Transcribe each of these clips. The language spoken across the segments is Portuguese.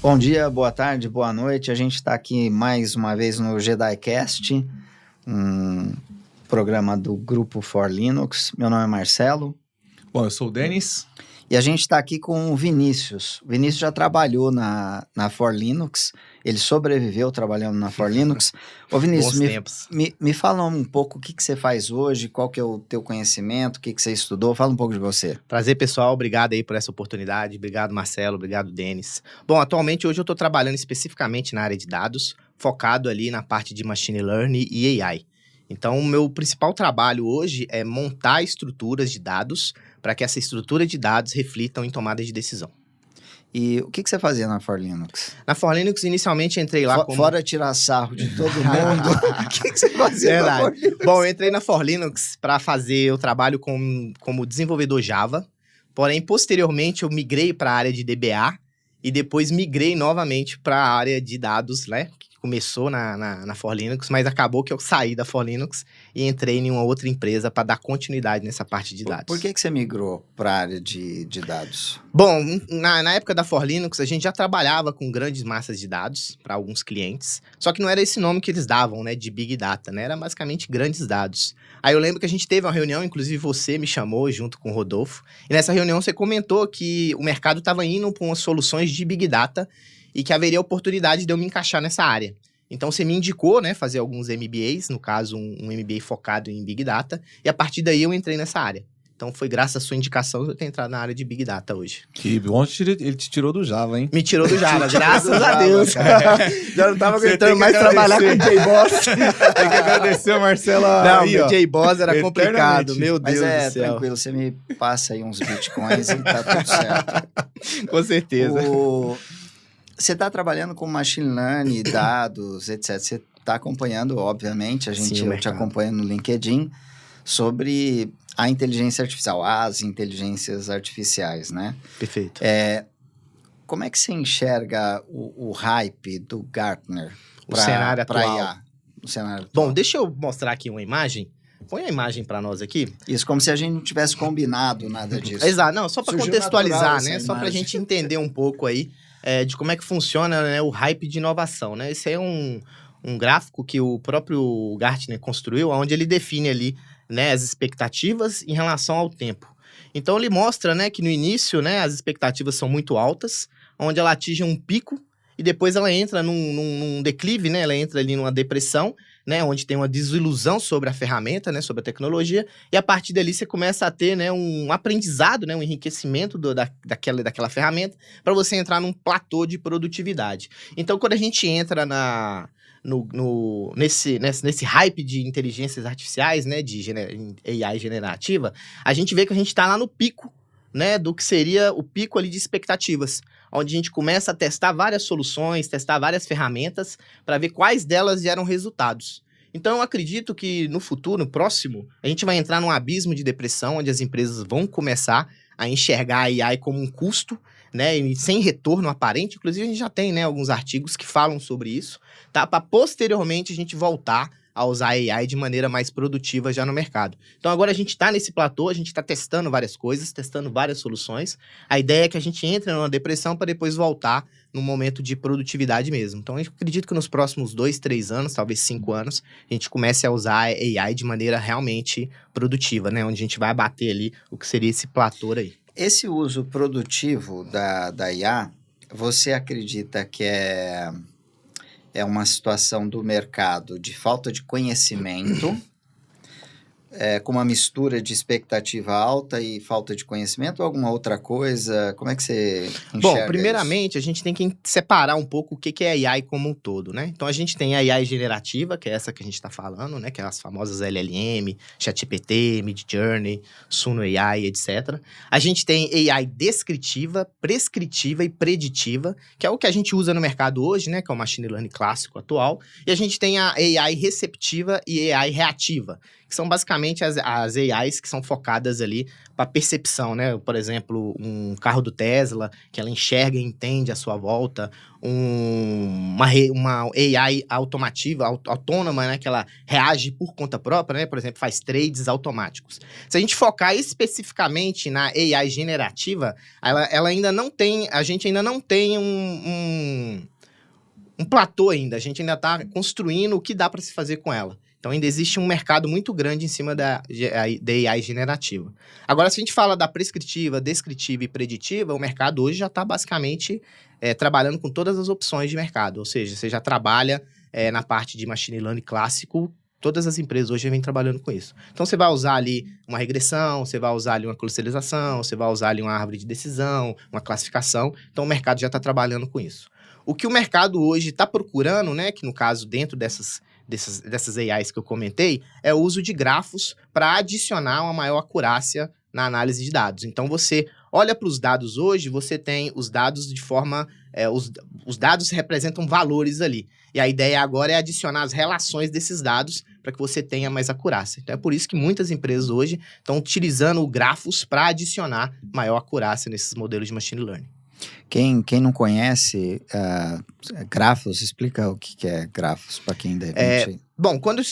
Bom dia, boa tarde, boa noite. A gente está aqui mais uma vez no JediCast, um programa do grupo For Linux. Meu nome é Marcelo. Bom, eu sou o Denis. E a gente está aqui com o Vinícius. O Vinícius já trabalhou na For Linux, ele sobreviveu trabalhando na For Linux. Ô Vinícius, me fala um pouco o que você faz hoje, qual que é o teu conhecimento, o que você estudou, fala um pouco de você. Prazer, pessoal, obrigado aí por essa oportunidade, obrigado Marcelo, obrigado Denis. Bom, atualmente hoje eu estou trabalhando especificamente na área de dados, focado ali na parte de Machine Learning e AI. Então, o meu principal trabalho hoje é montar estruturas de dados para que essa estrutura de dados reflitam em tomadas de decisão. E o que você fazia na For Linux? Na For Linux, inicialmente, entrei lá como... Fora tirar sarro de todo mundo, o que você fazia na For Linux? Bom, eu entrei na For Linux para fazer o trabalho como desenvolvedor Java, porém, posteriormente, eu migrei para a área de DBA e depois migrei novamente para a área de dados, né? Começou na For Linux, mas acabou que eu saí da For Linux e entrei em uma outra empresa para dar continuidade nessa parte de dados. Por que você migrou para a área de dados? Bom, na época da For Linux, a gente já trabalhava com grandes massas de dados para alguns clientes, só que não era esse nome que eles davam, né, de Big Data, né? Era basicamente grandes dados. Aí eu lembro que a gente teve uma reunião, inclusive você me chamou junto com o Rodolfo, e nessa reunião você comentou que o mercado estava indo para umas soluções de Big Data e que haveria oportunidade de eu me encaixar nessa área. Então, você me indicou, né, fazer alguns MBAs, no caso, um MBA focado em Big Data, e a partir daí eu entrei nessa área. Então, foi graças à sua indicação que eu tenho entrado na área de Big Data hoje. Que bom, ele te tirou do Java, hein? Me tirou do Java, graças a Deus. Já não tava aguentando mais trabalhar com o J-Boss. Tem que agradecer, Marcela. Não, aí, o J-Boss era complicado, meu Deus do céu. Mas tranquilo, você me passa aí uns bitcoins e tá tudo certo. Com certeza. Você está trabalhando com machine learning, dados, etc. Você está acompanhando, obviamente, eu te acompanho no LinkedIn, sobre a inteligência artificial, as inteligências artificiais, né? Perfeito. Como é que você enxerga o hype do Gartner para cenário atual? IA, o cenário atual? Bom, deixa eu mostrar aqui uma imagem. Põe a imagem para nós aqui. Isso, como se a gente não tivesse combinado nada disso. Exato, não, só para contextualizar, né? Só para a gente entender um pouco aí de como é que funciona, né, o hype de inovação, né? Esse é um gráfico que o próprio Gartner construiu, onde ele define ali, né, as expectativas em relação ao tempo. Então, ele mostra, né, que no início, né, as expectativas são muito altas, onde ela atinge um pico e depois ela entra num declive, né? Ela entra ali numa depressão, né, onde tem uma desilusão sobre a ferramenta, né, sobre a tecnologia, e a partir dali você começa a ter, né, um aprendizado, né, um enriquecimento daquela ferramenta para você entrar num platô de produtividade. Então, quando a gente entra nesse hype de inteligências artificiais, né, de AI generativa, a gente vê que a gente está lá no pico, né, do que seria o pico ali de expectativas, onde a gente começa a testar várias soluções, testar várias ferramentas, para ver quais delas geram resultados. Então, eu acredito que no futuro, no próximo, a gente vai entrar num abismo de depressão, onde as empresas vão começar a enxergar a AI como um custo, né, e sem retorno aparente. Inclusive, a gente já tem, né, alguns artigos que falam sobre isso, tá? Para posteriormente a gente voltar a usar a AI de maneira mais produtiva já no mercado. Então, agora a gente está nesse platô, a gente está testando várias coisas, testando várias soluções. A ideia é que a gente entre numa depressão para depois voltar num momento de produtividade mesmo. Então, eu acredito que nos próximos 2, 3 anos, talvez 5 anos, a gente comece a usar a AI de maneira realmente produtiva, né? Onde a gente vai abater ali o que seria esse platô aí. Esse uso produtivo da IA, você acredita que é uma situação do mercado de falta de conhecimento, com uma mistura de expectativa alta e falta de conhecimento ou alguma outra coisa? Como é que você enxerga Bom, primeiramente, a gente tem que separar um pouco o que é AI como um todo, né? Então, a gente tem a AI generativa, que é essa que a gente está falando, né? Que é as famosas LLM, ChatGPT, Midjourney, Suno AI, etc. A gente tem AI descritiva, prescritiva e preditiva, que é o que a gente usa no mercado hoje, né? Que é o Machine Learning clássico atual. E a gente tem a AI receptiva e AI reativa, que são basicamente especificamente as AIs que são focadas ali para percepção, né? Por exemplo, um carro do Tesla, que ela enxerga e entende a sua volta, uma AI automativa, autônoma, né? Que ela reage por conta própria, né? Por exemplo, faz trades automáticos. Se a gente focar especificamente na AI generativa, ela ainda não tem, a gente ainda não tem um platô ainda, a gente ainda está construindo o que dá para se fazer com ela. Então, ainda existe um mercado muito grande em cima da AI generativa. Agora, se a gente fala da prescritiva, descritiva e preditiva, o mercado hoje já está basicamente trabalhando com todas as opções de mercado. Ou seja, você já trabalha na parte de machine learning clássico, todas as empresas hoje vêm trabalhando com isso. Então, você vai usar ali uma regressão, você vai usar ali uma clusterização, você vai usar ali uma árvore de decisão, uma classificação. Então, o mercado já está trabalhando com isso. O que o mercado hoje está procurando, né, que no caso, dentro dessas AIs que eu comentei, é o uso de grafos para adicionar uma maior acurácia na análise de dados. Então, você olha para os dados hoje, você tem os dados de forma... os dados representam valores ali. E a ideia agora é adicionar as relações desses dados para que você tenha mais acurácia. Então, é por isso que muitas empresas hoje estão utilizando grafos para adicionar maior acurácia nesses modelos de machine learning. Quem não conhece grafos, explica o que é grafos para quem de repente... Bom, quando a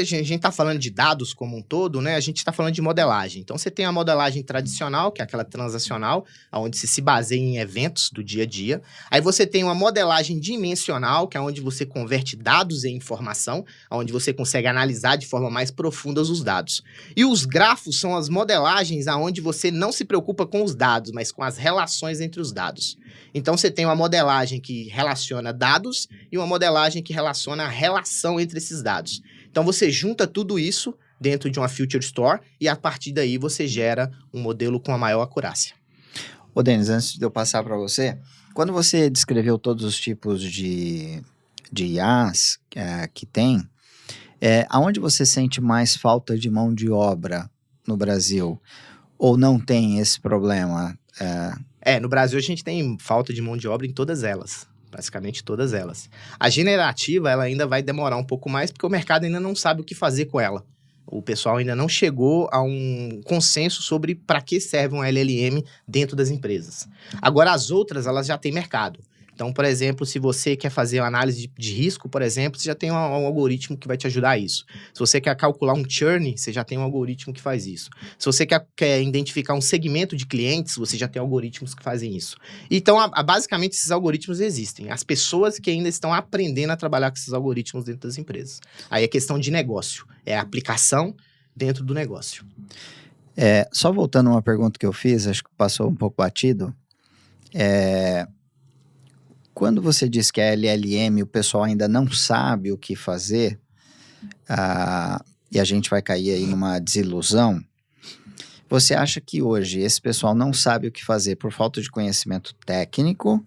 gente está falando de dados como um todo, né, a gente está falando de modelagem. Então, você tem a modelagem tradicional, que é aquela transacional, onde se baseia em eventos do dia a dia. Aí você tem uma modelagem dimensional, que é onde você converte dados em informação, onde você consegue analisar de forma mais profunda os dados. E os grafos são as modelagens onde você não se preocupa com os dados, mas com as relações entre os dados. Então, você tem uma modelagem que relaciona dados e uma modelagem que relaciona a relação entre esses dados. Então, você junta tudo isso dentro de uma Future Store e, a partir daí, você gera um modelo com a maior acurácia. Ô, Denis, antes de eu passar para você, quando você descreveu todos os tipos de IAs que tem, aonde você sente mais falta de mão de obra no Brasil? Ou não tem esse problema? No Brasil, a gente tem falta de mão de obra em todas elas. Basicamente todas elas. A generativa, ela ainda vai demorar um pouco mais, porque o mercado ainda não sabe o que fazer com ela. O pessoal ainda não chegou a um consenso sobre para que serve um LLM dentro das empresas. Agora, as outras, elas já têm mercado. Então, por exemplo, se você quer fazer uma análise de risco, por exemplo, você já tem um algoritmo que vai te ajudar a isso. Se você quer calcular um churn, você já tem um algoritmo que faz isso. Se você quer identificar um segmento de clientes, você já tem algoritmos que fazem isso. Então, basicamente, esses algoritmos existem. As pessoas que ainda estão aprendendo a trabalhar com esses algoritmos dentro das empresas. Aí é questão de negócio. É a aplicação dentro do negócio. Só voltando a uma pergunta que eu fiz, acho que passou um pouco batido. Quando você diz que é LLM, o pessoal ainda não sabe o que fazer, e a gente vai cair aí numa desilusão, você acha que hoje esse pessoal não sabe o que fazer por falta de conhecimento técnico,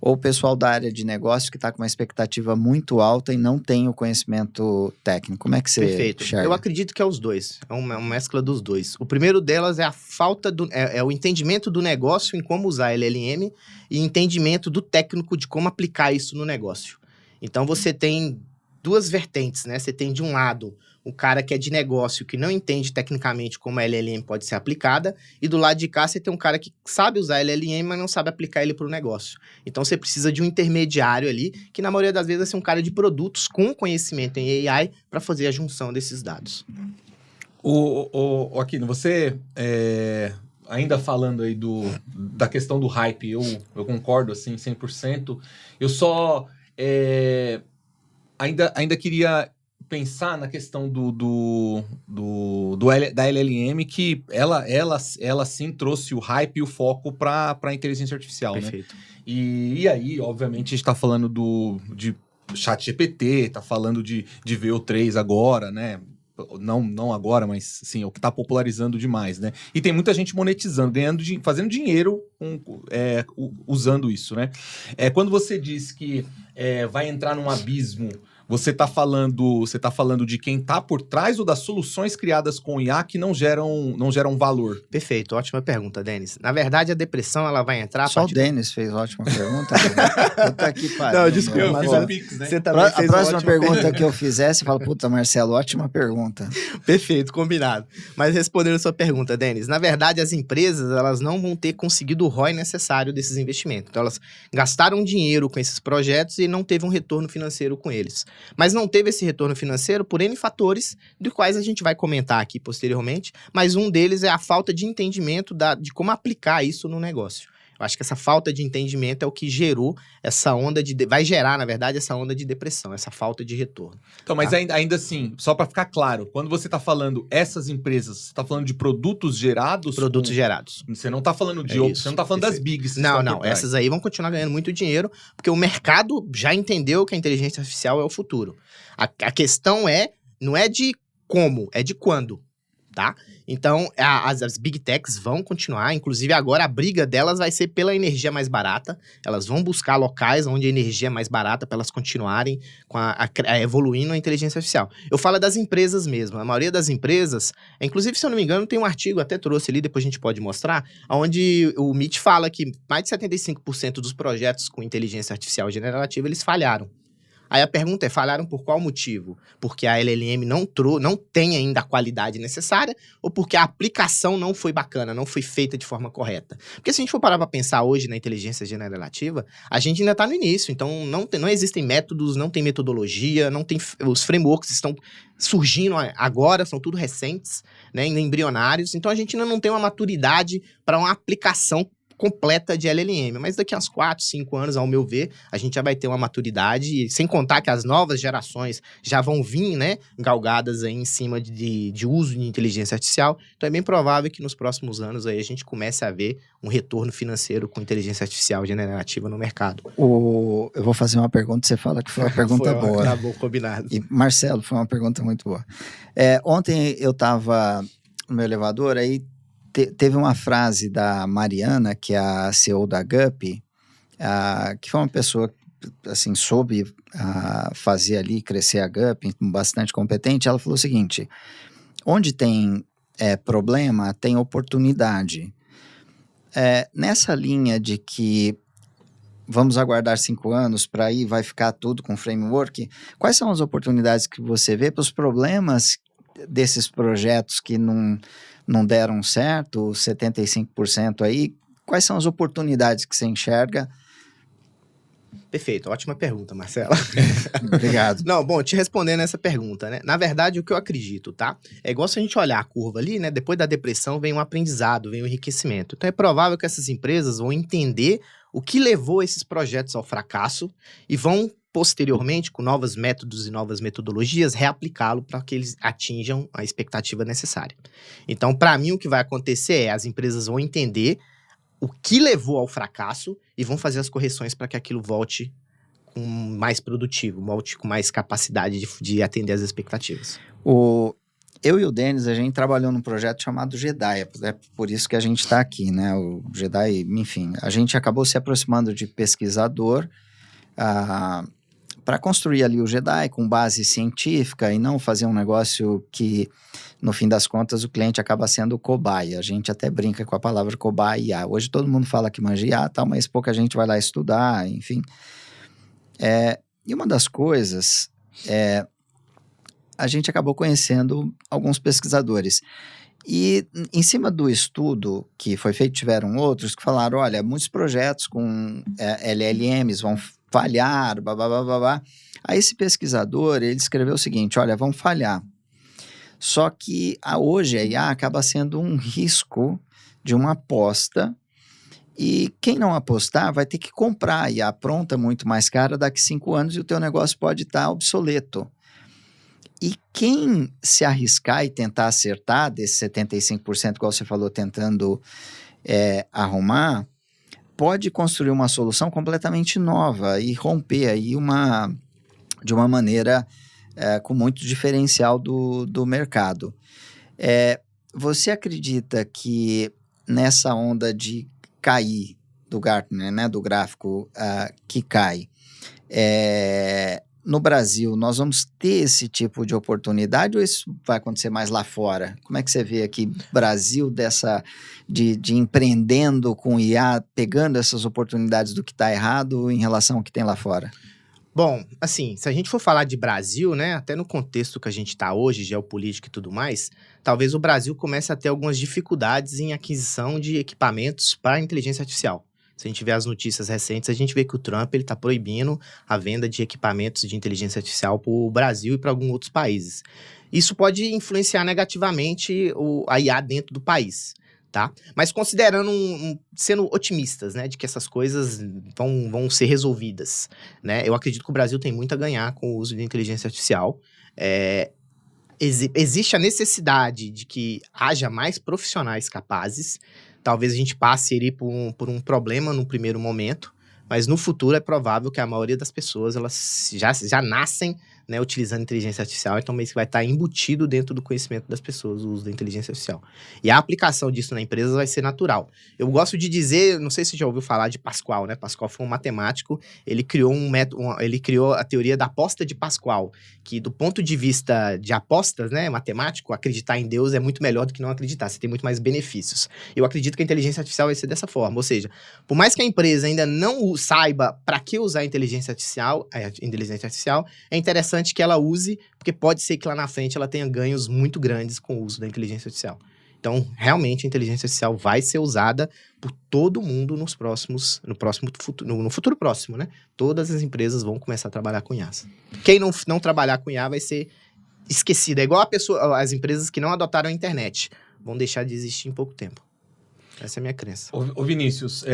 ou o pessoal da área de negócio que está com uma expectativa muito alta e não tem o conhecimento técnico? Como é que você Perfeito. enxerga? Eu acredito que é os dois. É uma mescla dos dois. O primeiro delas é a falta o entendimento do negócio em como usar LLM e entendimento do técnico de como aplicar isso no negócio. Então, você tem duas vertentes, né? Você tem, de um lado, o cara que é de negócio, que não entende tecnicamente como a LLM pode ser aplicada, e do lado de cá você tem um cara que sabe usar a LLM, mas não sabe aplicar ele para o negócio. Então, você precisa de um intermediário ali, que na maioria das vezes vai ser um cara de produtos com conhecimento em AI para fazer a junção desses dados. Aquino, você, ainda falando aí da questão do hype, eu concordo, assim, 100%. Eu só ainda queria pensar na questão da LLM, que ela sim trouxe o hype e o foco para a inteligência artificial. Perfeito. Né? E aí, obviamente, a gente está falando de ChatGPT, está falando de VO3 agora, né? Não agora, mas sim, é o que está popularizando demais, né? E tem muita gente monetizando, fazendo dinheiro usando isso, né? Quando você diz que vai entrar num abismo Você está falando de quem está por trás ou das soluções criadas com IA que não geram valor? Perfeito, ótima pergunta, Denis. Na verdade, a depressão ela vai entrar a Só o partir Denis fez ótima pergunta. Puta que pariu. Não, desculpa, meu. mas fiz a- o Pix, né? Você também A fez uma próxima ótima pergunta que eu fizer, você fala, puta, Marcelo, ótima pergunta. Perfeito, combinado. Mas respondendo a sua pergunta, Denis, na verdade as empresas elas não vão ter conseguido o ROI necessário desses investimentos. Então elas gastaram dinheiro com esses projetos e não teve um retorno financeiro com eles. Mas não teve esse retorno financeiro por N fatores, dos quais a gente vai comentar aqui posteriormente, mas um deles é a falta de entendimento de como aplicar isso no negócio. Eu acho que essa falta de entendimento é o que gerou essa onda vai gerar, na verdade, essa onda de depressão, essa falta de retorno. Então, mas Tá. ainda assim, só para ficar claro, quando você está falando essas empresas, você está falando de produtos gerados? Produtos gerados. Você não está falando de É outros, isso, você não está falando das perfeito. bigs. que Não, estão não. por trás. Essas aí vão continuar ganhando muito dinheiro, porque o mercado já entendeu que a inteligência artificial é o futuro. A questão não é de como, é de quando, tá? Então, as Big Techs vão continuar, inclusive agora a briga delas vai ser pela energia mais barata, elas vão buscar locais onde a energia é mais barata para elas continuarem com evoluindo a inteligência artificial. Eu falo das empresas mesmo, a maioria das empresas, inclusive se eu não me engano tem um artigo, até trouxe ali, depois a gente pode mostrar, onde o MIT fala que mais de 75% dos projetos com inteligência artificial generativa, eles falharam. Aí a pergunta é, falharam por qual motivo? Porque a LLM não tem ainda a qualidade necessária ou porque a aplicação não foi bacana, não foi feita de forma correta? Porque se a gente for parar para pensar hoje na inteligência generativa, a gente ainda está no início, então não existem métodos, não tem metodologia, não tem, os frameworks estão surgindo agora, são tudo recentes, né, ainda embrionários, então a gente ainda não tem uma maturidade para uma aplicação completa de LLM, mas daqui a uns 4, 5 anos, ao meu ver, a gente já vai ter uma maturidade, e sem contar que as novas gerações já vão vir, né, galgadas aí em cima de uso de inteligência artificial, então é bem provável que nos próximos anos aí a gente comece a ver um retorno financeiro com inteligência artificial generativa no mercado. Eu vou fazer uma pergunta, você fala que foi uma pergunta boa. Tá bom, combinado. E, Marcelo, foi uma pergunta muito boa. Ontem eu estava no meu elevador, aí teve uma frase da Mariana, que é a CEO da Gup, que foi uma pessoa assim, soube fazer ali, crescer a Gup, bastante competente. Ela falou o seguinte, onde tem problema, tem oportunidade. Nessa linha de que vamos aguardar 5 anos para aí, vai ficar tudo com framework, quais são as oportunidades que você vê para os problemas desses projetos que não deram certo, 75% aí, quais são as oportunidades que você enxerga? Perfeito, ótima pergunta, Marcelo. Obrigado. Não, bom, te respondendo essa pergunta, né? Na verdade, o que eu acredito, tá? É igual se a gente olhar a curva ali, né? Depois da depressão vem um aprendizado, vem um enriquecimento. Então é provável que essas empresas vão entender o que levou esses projetos ao fracasso e vão posteriormente, com novos métodos e novas metodologias, reaplicá-lo para que eles atinjam a expectativa necessária. Então, para mim, o que vai acontecer é as empresas vão entender o que levou ao fracasso e vão fazer as correções para que aquilo volte com mais produtivo, volte com mais capacidade de atender as expectativas. Eu e o Denis, a gente trabalhou num projeto chamado JEDI, é por isso que a gente está aqui, né? O JEDI, enfim, a gente acabou se aproximando de pesquisador para construir ali o JEDI com base científica e não fazer um negócio que, no fim das contas, o cliente acaba sendo cobaia. A gente até brinca com a palavra cobaia. Hoje todo mundo fala que manja IA, tal, mas pouca gente vai lá estudar, enfim. E uma das coisas a gente acabou conhecendo alguns pesquisadores. E em cima do estudo que foi feito, tiveram outros que falaram, olha, muitos projetos com LLMs vão falhar, babá. Aí esse pesquisador, ele escreveu o seguinte, olha, vão falhar. Só que hoje a IA acaba sendo um risco de uma aposta e quem não apostar vai ter que comprar a IA pronta muito mais cara daqui 5 anos e o teu negócio pode estar obsoleto. E quem se arriscar e tentar acertar desse 75%, igual você falou, tentando arrumar, pode construir uma solução completamente nova e romper aí de uma maneira com muito diferencial do mercado. Você acredita que nessa onda de cair do Gartner, né, do gráfico que cai, no Brasil, nós vamos ter esse tipo de oportunidade ou isso vai acontecer mais lá fora? Como é que você vê aqui, Brasil, de empreendendo com IA, pegando essas oportunidades do que está errado em relação ao que tem lá fora? Bom, assim, se a gente for falar de Brasil, né, até no contexto que a gente está hoje, geopolítico e tudo mais, talvez o Brasil comece a ter algumas dificuldades em aquisição de equipamentos para inteligência artificial. Se a gente vê as notícias recentes, a gente vê que o Trump está proibindo a venda de equipamentos de inteligência artificial para o Brasil e para alguns outros países. Isso pode influenciar negativamente a IA dentro do país. Tá? Mas considerando, sendo otimistas, né, de que essas coisas vão ser resolvidas, né? Eu acredito que o Brasil tem muito a ganhar com o uso de inteligência artificial. Existe a necessidade de que haja mais profissionais capazes. Talvez a gente passe ali por um problema no primeiro momento, mas no futuro é provável que a maioria das pessoas elas já nascem, né, utilizando inteligência artificial, então meio que vai estar embutido dentro do conhecimento das pessoas o uso da inteligência artificial. E a aplicação disso na empresa vai ser natural. Eu gosto de dizer, não sei se você já ouviu falar de Pascal, né? Pascal foi um matemático, ele criou ele criou a teoria da aposta de Pascal, que do ponto de vista de apostas, né, matemático, acreditar em Deus é muito melhor do que não acreditar, você tem muito mais benefícios. Eu acredito que a inteligência artificial vai ser dessa forma, ou seja, por mais que a empresa ainda não saiba para que usar a inteligência artificial, é interessante que ela use, porque pode ser que lá na frente ela tenha ganhos muito grandes com o uso da inteligência artificial. Então, realmente, a inteligência artificial vai ser usada por todo mundo no futuro próximo, né? Todas as empresas vão começar a trabalhar com IA. Quem não trabalhar com IA vai ser esquecido. É igual as empresas que não adotaram a internet. Vão deixar de existir em pouco tempo. Essa é a minha crença. Ô Vinícius,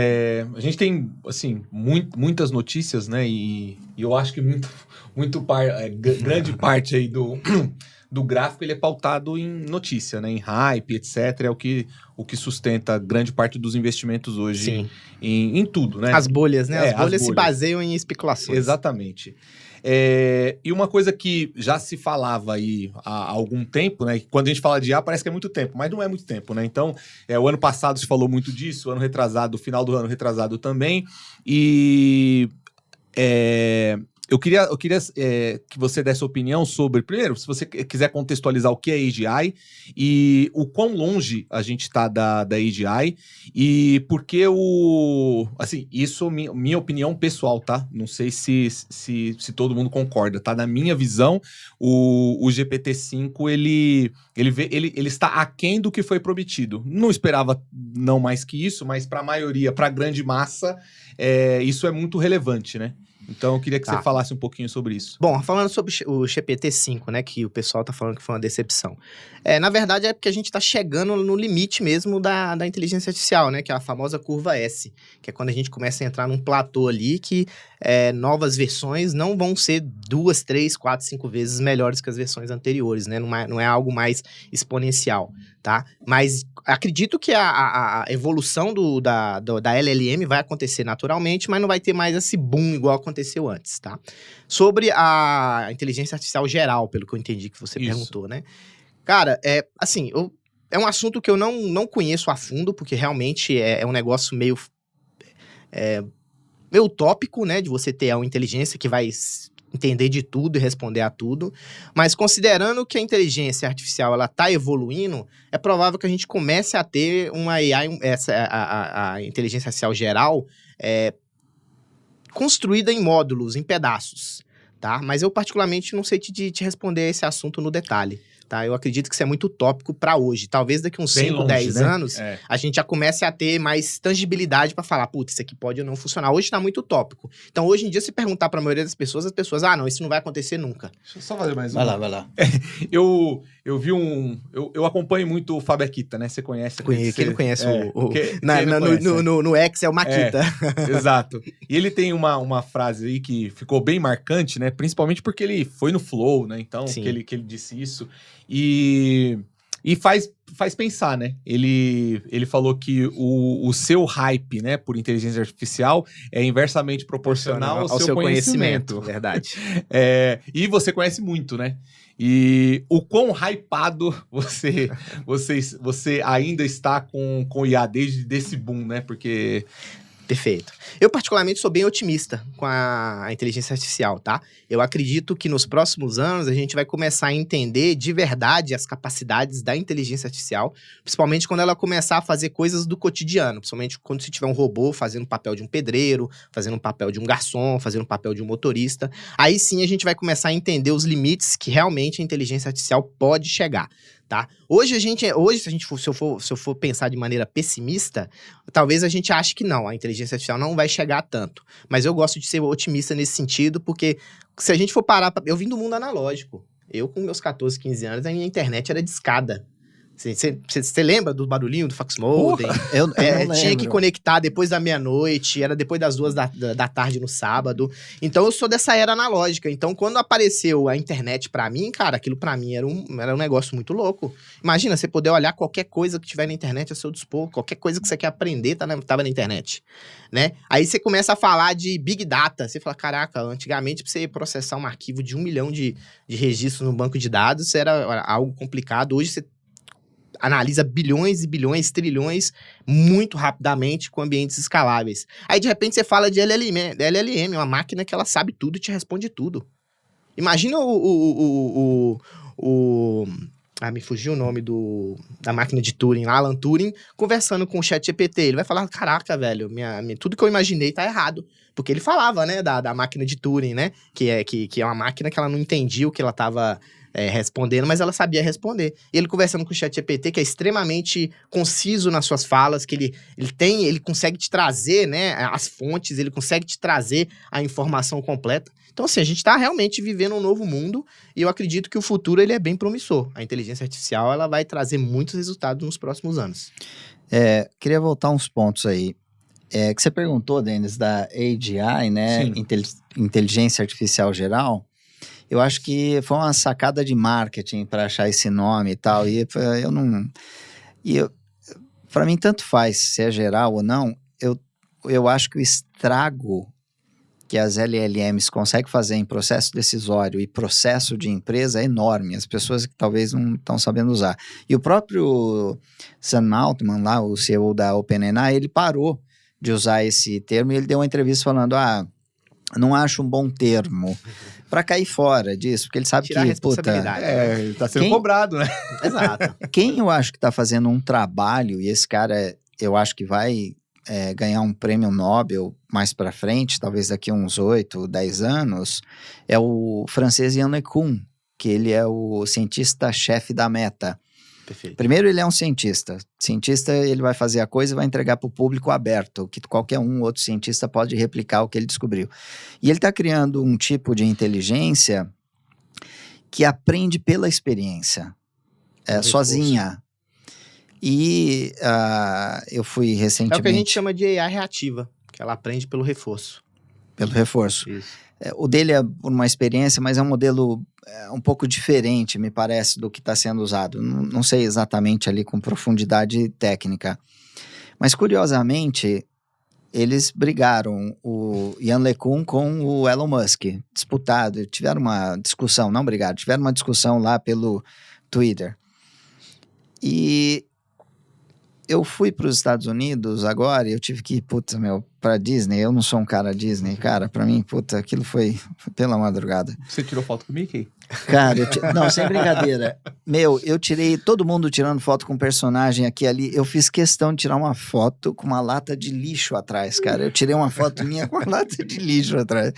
a gente tem, assim, muitas notícias, né? E eu acho que grande parte aí do gráfico ele é pautado em notícia, né? Em hype, etc. É o que sustenta grande parte dos investimentos hoje em tudo, né? As bolhas, né? As bolhas se baseiam em especulações. Exatamente. E uma coisa que já se falava aí há algum tempo, né? Quando a gente fala de IA, parece que é muito tempo, mas não é muito tempo, né? Então, o ano passado se falou muito disso, o ano retrasado, o final do ano retrasado também. E eu queria que você desse opinião sobre, primeiro, se você quiser contextualizar o que é AGI e o quão longe a gente está da AGI e por que assim, isso minha opinião pessoal, tá? Não sei se todo mundo concorda, tá? Na minha visão, o GPT-5, ele está aquém do que foi prometido. Não esperava não mais que isso, mas para a maioria, para a grande massa, isso é muito relevante, né? Então, eu queria que você falasse um pouquinho sobre isso. Bom, falando sobre o GPT-5, né, que o pessoal tá falando que foi uma decepção. Na verdade, é porque a gente tá chegando no limite mesmo da inteligência artificial, né, que é a famosa curva S, que é quando a gente começa a entrar num platô ali que novas versões não vão ser 2, 3, 4, 5 vezes melhores que as versões anteriores, né, não é algo mais exponencial, tá? Mas acredito que a evolução da LLM vai acontecer naturalmente, mas não vai ter mais esse boom igual aconteceu antes, tá? Sobre a inteligência artificial geral, pelo que eu entendi que você perguntou, né? Cara, assim, é um assunto que eu não conheço a fundo, porque realmente é um negócio meio utópico, né? De você ter uma inteligência que vai entender de tudo e responder a tudo, mas considerando que a inteligência artificial ela está evoluindo, é provável que a gente comece a ter uma AI, a inteligência artificial geral, construída em módulos, em pedaços, tá? Mas eu particularmente não sei te responder esse assunto no detalhe. Tá? Eu acredito que isso é muito utópico para hoje. Talvez daqui uns 5, 10 anos, a gente já comece a ter mais tangibilidade para falar, putz, isso aqui pode ou não funcionar. Hoje tá muito utópico. Então, hoje em dia, se perguntar para a maioria das pessoas, as pessoas, não, isso não vai acontecer nunca. Deixa eu só fazer mais Vai lá. Eu vi eu acompanho muito o Fábio Akita, né? Você conhece? Quem não conhece no X é o Makita. Exato. E ele tem uma frase aí que ficou bem marcante, né? Principalmente porque ele foi no Flow, né? Então, que ele disse isso. E faz pensar, né? Ele falou que o seu hype, né, por inteligência artificial é inversamente proporcional ao seu conhecimento. Verdade. E você conhece muito, né? E o quão hypado você ainda está com o IA desde desse boom, né? Porque Perfeito. Eu, particularmente, sou bem otimista com a inteligência artificial, tá? Eu acredito que nos próximos anos a gente vai começar a entender de verdade as capacidades da inteligência artificial, principalmente quando ela começar a fazer coisas do cotidiano, principalmente quando você tiver um robô fazendo o papel de um pedreiro, fazendo o papel de um garçom, fazendo o papel de um motorista. Aí sim a gente vai começar a entender os limites que realmente a inteligência artificial pode chegar. Tá? Hoje, se eu for pensar de maneira pessimista, talvez a gente ache que não, a inteligência artificial não vai chegar tanto. Mas eu gosto de ser otimista nesse sentido, porque se a gente for parar... Eu vim do mundo analógico. Eu, com meus 14, 15 anos, a minha internet era discada. Você lembra do barulhinho do fax modem? Eu não Tinha que lembro. conectar depois da meia-noite, era depois das 2 da tarde no sábado. Então, eu sou dessa era analógica. Então, quando apareceu a internet pra mim, cara, aquilo pra mim era um negócio muito louco. Imagina, você poder olhar qualquer coisa que tiver na internet a seu dispor, qualquer coisa que você quer aprender tava na internet, né? Aí você começa a falar de Big Data. Você fala, caraca, antigamente pra você processar um arquivo de 1 milhão de registros no banco de dados era algo complicado. Hoje você analisa bilhões e bilhões, trilhões, muito rapidamente com ambientes escaláveis. Aí, de repente, você fala de LLM, uma máquina que ela sabe tudo e te responde tudo. Imagina me fugiu o nome da máquina de Turing, Alan Turing, conversando com o ChatGPT. Ele vai falar, caraca, velho, tudo que eu imaginei tá errado. Porque ele falava, né, da máquina de Turing, né? Que é uma máquina que ela não entendia o que ela tava respondendo, mas ela sabia responder. E ele conversando com o ChatGPT, que é extremamente conciso nas suas falas, que ele consegue te trazer, né, as fontes, ele consegue te trazer a informação completa. Então, assim, a gente está realmente vivendo um novo mundo e eu acredito que o futuro ele é bem promissor. A inteligência artificial ela vai trazer muitos resultados nos próximos anos. Queria voltar uns pontos aí. Que você perguntou, Denis, da AGI, né? Sim. Inteligência Artificial Geral. Eu acho que foi uma sacada de marketing para achar esse nome e tal. E eu não. Para mim, tanto faz se é geral ou não. Eu acho que o estrago que as LLMs conseguem fazer em processo decisório e processo de empresa é enorme. As pessoas que talvez não estão sabendo usar. E o próprio Sam Altman, lá, o CEO da OpenAI, ele parou de usar esse termo e ele deu uma entrevista falando, não acho um bom termo para cair fora disso, porque ele sabe Tirar a que, responsabilidade. Ele tá sendo cobrado, né? Exato. quem eu acho que está fazendo um trabalho, e esse cara, eu acho que vai ganhar um prêmio Nobel mais para frente, talvez daqui a uns 8, 10 anos, é o francês Yann LeCun, que ele é o cientista-chefe da Meta. Perfeito. Primeiro, ele é um cientista. Cientista, ele vai fazer a coisa e vai entregar para o público aberto, que qualquer outro cientista pode replicar o que ele descobriu. E ele está criando um tipo de inteligência que aprende pela experiência, sozinha. E eu fui recentemente... É o que a gente chama de AI reativa, que ela aprende pelo reforço. Pelo reforço. Isso. O dele é por uma experiência, mas é um modelo um pouco diferente, me parece, do que está sendo usado. Não sei exatamente ali com profundidade técnica. Mas, curiosamente, eles brigaram, o Yann LeCun com o Elon Musk, disputado. Tiveram uma discussão, não brigaram, tiveram uma discussão lá pelo Twitter. E eu fui para os Estados Unidos agora e eu tive que ir, para Disney. Eu não sou um cara Disney, cara. Para mim, aquilo foi pela madrugada. Você tirou foto com o Mickey? Cara, não, sem brincadeira. Eu tirei todo mundo tirando foto com personagem aqui e ali. Eu fiz questão de tirar uma foto com uma lata de lixo atrás, cara. Eu tirei uma foto minha com uma lata de lixo atrás.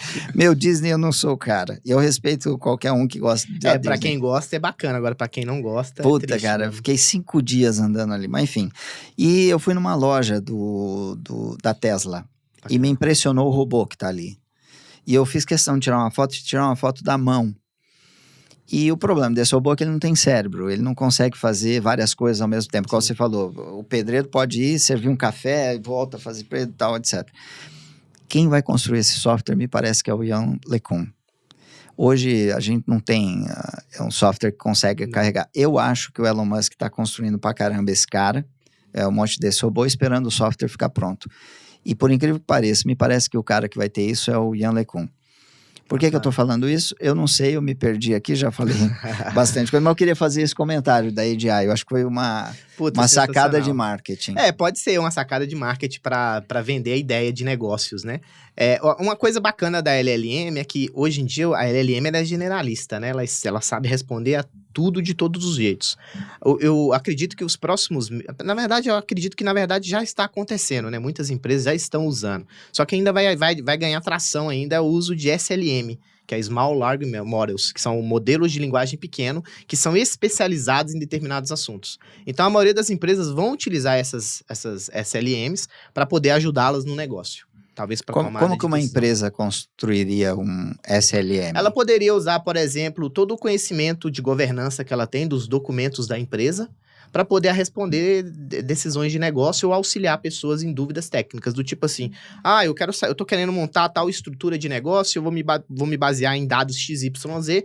Disney, eu não sou o cara. E eu respeito qualquer um que gosta de Disney. Pra quem gosta é bacana, agora pra quem não gosta Puta, é triste, cara, né? eu fiquei 5 dias andando ali, mas enfim. E eu fui numa loja da Tesla e me impressionou o robô que tá ali. E eu fiz questão de tirar uma foto da mão. E o problema desse robô é que ele não tem cérebro, ele não consegue fazer várias coisas ao mesmo tempo. Como você falou, o pedreiro pode ir, servir um café, volta a fazer preto e tal, etc. Quem vai construir esse software me parece que é o Yann LeCun. Hoje a gente não tem um software que consegue carregar. Eu acho que o Elon Musk está construindo pra caramba esse cara, um monte desse robô, esperando o software ficar pronto. E por incrível que pareça, me parece que o cara que vai ter isso é o Yann LeCun. Por que eu tô falando isso? Eu não sei, eu me perdi aqui, já falei bastante coisa, mas eu queria fazer esse comentário da AGI. Eu acho que foi uma Puta, Uma sacada sensacional. de marketing. Pode ser uma sacada de marketing para vender a ideia de negócios, né? Uma coisa bacana da LLM é que, hoje em dia, a LLM ela é generalista, né? Ela sabe responder a tudo de todos os jeitos. Eu acredito que os próximos... Na verdade, eu acredito que, na verdade, já está acontecendo, né? Muitas empresas já estão usando. Só que ainda vai ganhar tração ainda o uso de SLM, que é Small Language Models, que são modelos de linguagem pequeno, que são especializados em determinados assuntos. Então, a maioria das empresas vão utilizar essas SLMs para poder ajudá-las no negócio. Talvez para tomar Como que uma empresa construiria um SLM? Ela poderia usar, por exemplo, todo o conhecimento de governança que ela tem dos documentos da empresa para poder responder decisões de negócio ou auxiliar pessoas em dúvidas técnicas, do tipo assim, eu tô querendo montar tal estrutura de negócio, eu vou me basear em dados XYZ,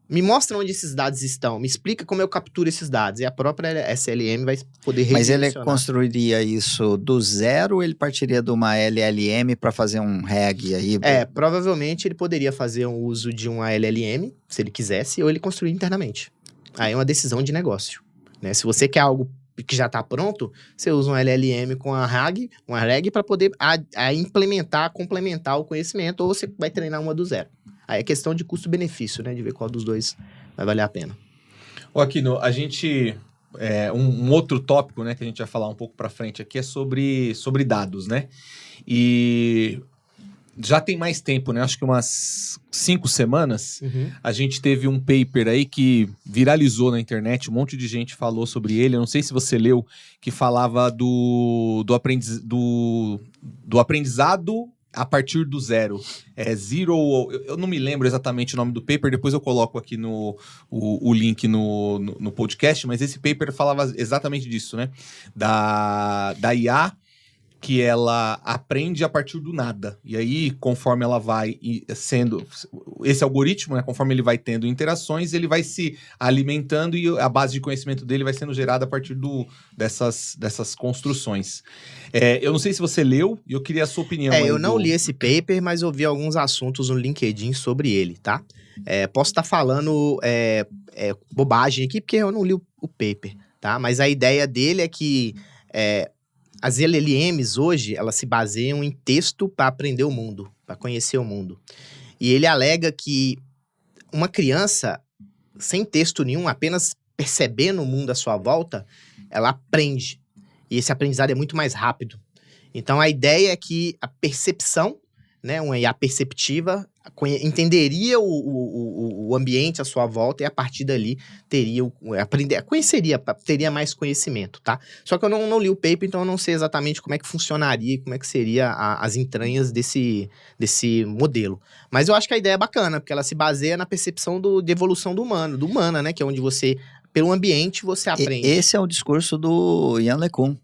me mostra onde esses dados estão, me explica como eu capturo esses dados, e a própria SLM vai poder Mas ele redirecionar. construiria isso do zero ou ele partiria de uma LLM para fazer um RAG aí? Provavelmente ele poderia fazer um uso de uma LLM, se ele quisesse, ou ele construir internamente. Aí é uma decisão de negócio, né? Se você quer algo que já está pronto, você usa um LLM com uma RAG para poder implementar, complementar o conhecimento, ou você vai treinar uma do zero. Aí é questão de custo-benefício, né? De ver qual dos dois vai valer a pena. Ô, Aquino, a gente... um outro tópico, né, que a gente vai falar um pouco para frente aqui é sobre dados, né? E já tem mais tempo, né? Acho que umas 5 semanas, a gente teve um paper aí que viralizou na internet, um monte de gente falou sobre ele, eu não sei se você leu, que falava do aprendizado a partir do zero. Eu não me lembro exatamente o nome do paper, depois eu coloco aqui o link no podcast, mas esse paper falava exatamente disso, né? Da IA, que ela aprende a partir do nada. E aí, conforme ela vai sendo... Esse algoritmo, né, conforme ele vai tendo interações, ele vai se alimentando e a base de conhecimento dele vai sendo gerada a partir dessas construções. Eu não sei se você leu, e eu queria a sua opinião. Eu não li esse paper, mas ouvi alguns assuntos no LinkedIn sobre ele, tá? Posso estar falando bobagem aqui, porque eu não li o paper, tá? Mas a ideia dele é que... as LLMs hoje, elas se baseiam em texto para aprender o mundo, para conhecer o mundo. E ele alega que uma criança, sem texto nenhum, apenas percebendo o mundo à sua volta, ela aprende. E esse aprendizado é muito mais rápido. Então, a ideia é que a percepção, né, uma IA perceptiva, entenderia o ambiente à sua volta e a partir dali teria mais conhecimento, tá? Só que eu não li o paper, então eu não sei exatamente como é que funcionaria, como é que seria as entranhas desse modelo. Mas eu acho que a ideia é bacana, porque ela se baseia na percepção de evolução do humana, né? Que é onde você, pelo ambiente, você aprende. Esse é o discurso do Yann LeCun.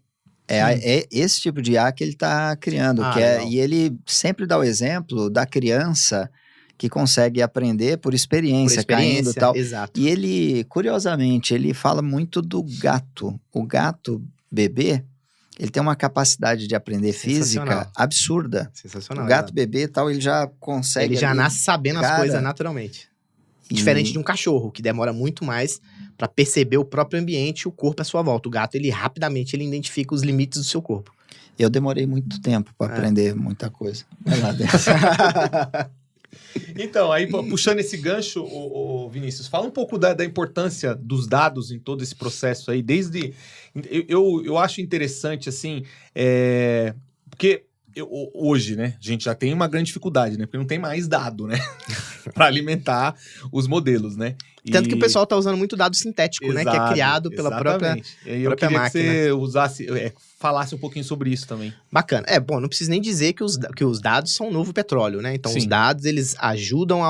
É esse tipo de IA que ele está criando. E ele sempre dá o exemplo da criança que consegue aprender por experiência caindo e tal. Exato. E ele, curiosamente, ele fala muito do gato. O gato bebê, ele tem uma capacidade de aprender física absurda. Sensacional. O gato bebê e tal, ele já consegue... Ele já nasce sabendo as coisas naturalmente. Diferente de um cachorro, que demora muito mais para perceber o próprio ambiente e o corpo à sua volta. O gato, ele rapidamente identifica os limites do seu corpo. Eu demorei muito tempo para aprender muita coisa. Vai lá dentro. Então, aí puxando esse gancho, Vinícius, fala um pouco da importância dos dados em todo esse processo aí, desde... Eu acho interessante, assim, porque... hoje, né, a gente já tem uma grande dificuldade, né, porque não tem mais dado, né, para alimentar os modelos, né. Tanto que o pessoal tá usando muito dado sintético, né, que é criado pela própria queria máquina. Que você falasse um pouquinho sobre isso também. Bacana. Bom, não preciso nem dizer que os dados são o novo petróleo, né, então os dados, eles ajudam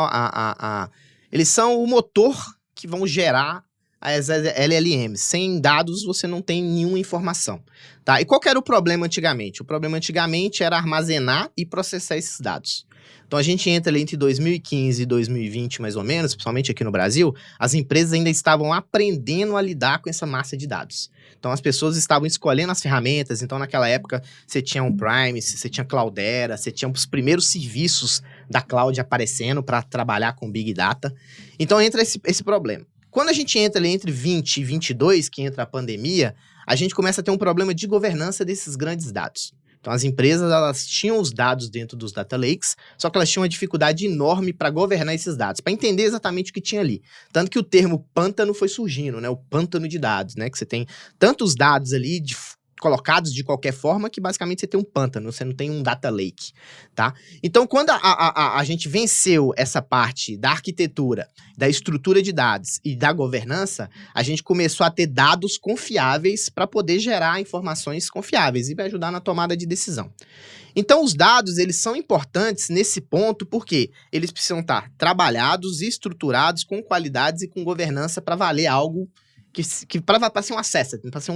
eles são o motor que vão gerar as LLMs. Sem dados, você não tem nenhuma informação, tá? E qual que era o problema antigamente? O problema antigamente era armazenar e processar esses dados. Então, a gente entra ali entre 2015 e 2020, mais ou menos, principalmente aqui no Brasil, as empresas ainda estavam aprendendo a lidar com essa massa de dados. Então, as pessoas estavam escolhendo as ferramentas. Então, naquela época, você tinha um Prime, você tinha Cloudera, você tinha os primeiros serviços da cloud aparecendo para trabalhar com Big Data. Então, entra esse problema. Quando a gente entra ali entre 20 e 22, que entra a pandemia, a gente começa a ter um problema de governança desses grandes dados. Então, as empresas, elas tinham os dados dentro dos data lakes, só que elas tinham uma dificuldade enorme para governar esses dados, para entender exatamente o que tinha ali. Tanto que o termo pântano foi surgindo, né? O pântano de dados, né? Que você tem tantos dados ali colocados de qualquer forma que basicamente você tem um pântano, você não tem um data lake, tá? Então, quando a gente venceu essa parte da arquitetura, da estrutura de dados e da governança, a gente começou a ter dados confiáveis para poder gerar informações confiáveis e vai ajudar na tomada de decisão. Então, os dados, eles são importantes nesse ponto porque eles precisam estar trabalhados e estruturados com qualidades e com governança para valer algo que para ser um asset, para ser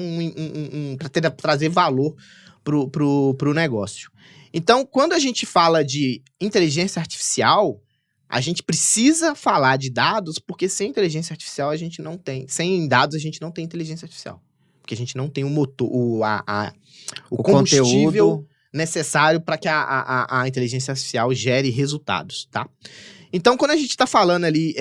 para trazer valor pro negócio. Então, quando a gente fala de inteligência artificial, a gente precisa falar de dados, porque sem inteligência artificial a gente não tem, sem dados a gente não tem inteligência artificial, porque a gente não tem o motor, o combustível conteúdo necessário para que a inteligência artificial gere resultados, tá? Então, quando a gente está falando ali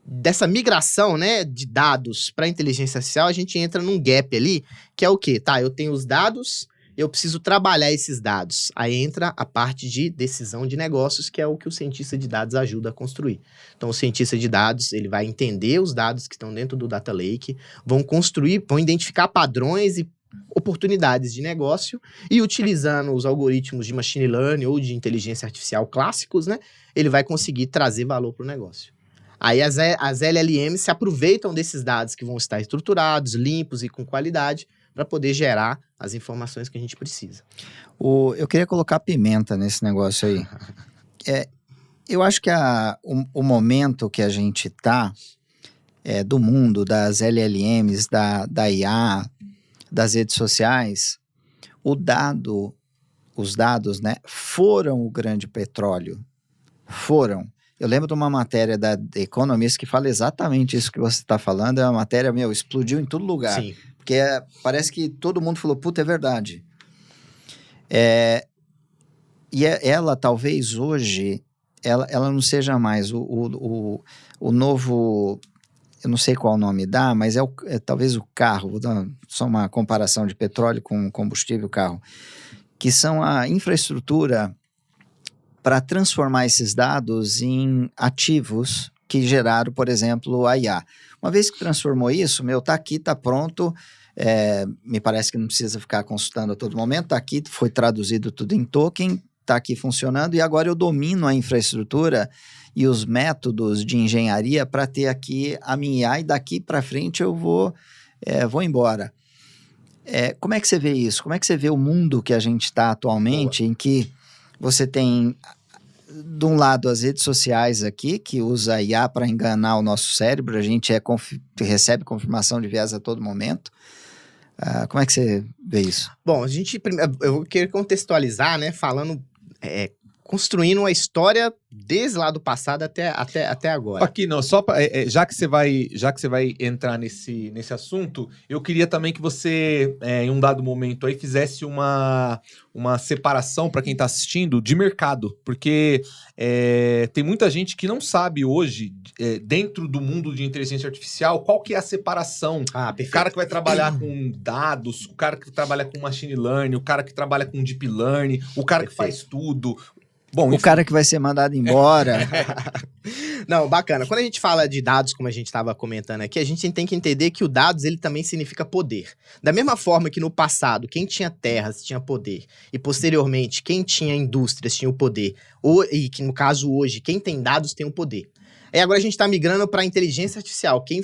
dessa migração, né, de dados para inteligência artificial, a gente entra num gap ali, que é o quê? Tá, eu tenho os dados, eu preciso trabalhar esses dados. Aí entra a parte de decisão de negócios, que é o que o cientista de dados ajuda a construir. Então, o cientista de dados, ele vai entender os dados que estão dentro do data lake, vão identificar padrões e oportunidades de negócio e utilizando os algoritmos de machine learning ou de inteligência artificial clássicos, né, ele vai conseguir trazer valor para o negócio. Aí as LLMs se aproveitam desses dados que vão estar estruturados, limpos e com qualidade para poder gerar as informações que a gente precisa. Eu queria colocar pimenta nesse negócio aí. Eu acho que o momento que a gente está do mundo, das LLMs, da IA, das redes sociais, os dados, né, foram o grande petróleo. Foram. Eu lembro de uma matéria da The Economist que fala exatamente isso que você está falando. É uma matéria, explodiu em todo lugar. Sim. Porque parece que todo mundo falou, puta, é verdade. Ela, talvez hoje, ela não seja mais o novo... Eu não sei qual nome dá, mas talvez o carro. Vou dar só uma comparação de petróleo com combustível carro. Que são a infraestrutura para transformar esses dados em ativos que geraram, por exemplo, a IA. Uma vez que transformou isso, tá aqui, tá pronto, me parece que não precisa ficar consultando a todo momento, tá aqui, foi traduzido tudo em token, tá aqui funcionando, e agora eu domino a infraestrutura e os métodos de engenharia para ter aqui a minha IA, e daqui para frente eu vou embora. Como é que você vê isso? Como é que você vê o mundo que a gente está atualmente, em que você tem, de um lado, as redes sociais aqui, que usa IA para enganar o nosso cérebro, a gente recebe confirmação de viés a todo momento. Como é que você vê isso? Bom, eu queria contextualizar, né, falando, construindo uma história desde lá do passado até agora. Aqui não, só pra, já que você vai entrar nesse assunto, eu queria também que você, em um dado momento aí, fizesse uma separação para quem está assistindo de mercado, porque tem muita gente que não sabe hoje, dentro do mundo de inteligência artificial, qual que é a separação. Perfeito. O cara que vai trabalhar com dados, o cara que trabalha com machine learning, o cara que trabalha com deep learning, o cara que faz tudo. Bom, o cara que vai ser mandado embora. Não, bacana. Quando a gente fala de dados, como a gente estava comentando aqui, a gente tem que entender que o dados, ele também significa poder. Da mesma forma que no passado, quem tinha terras tinha poder, e posteriormente, quem tinha indústrias tinha o poder, e que no caso hoje, quem tem dados tem o poder. Aí agora a gente está migrando para a inteligência artificial. Quem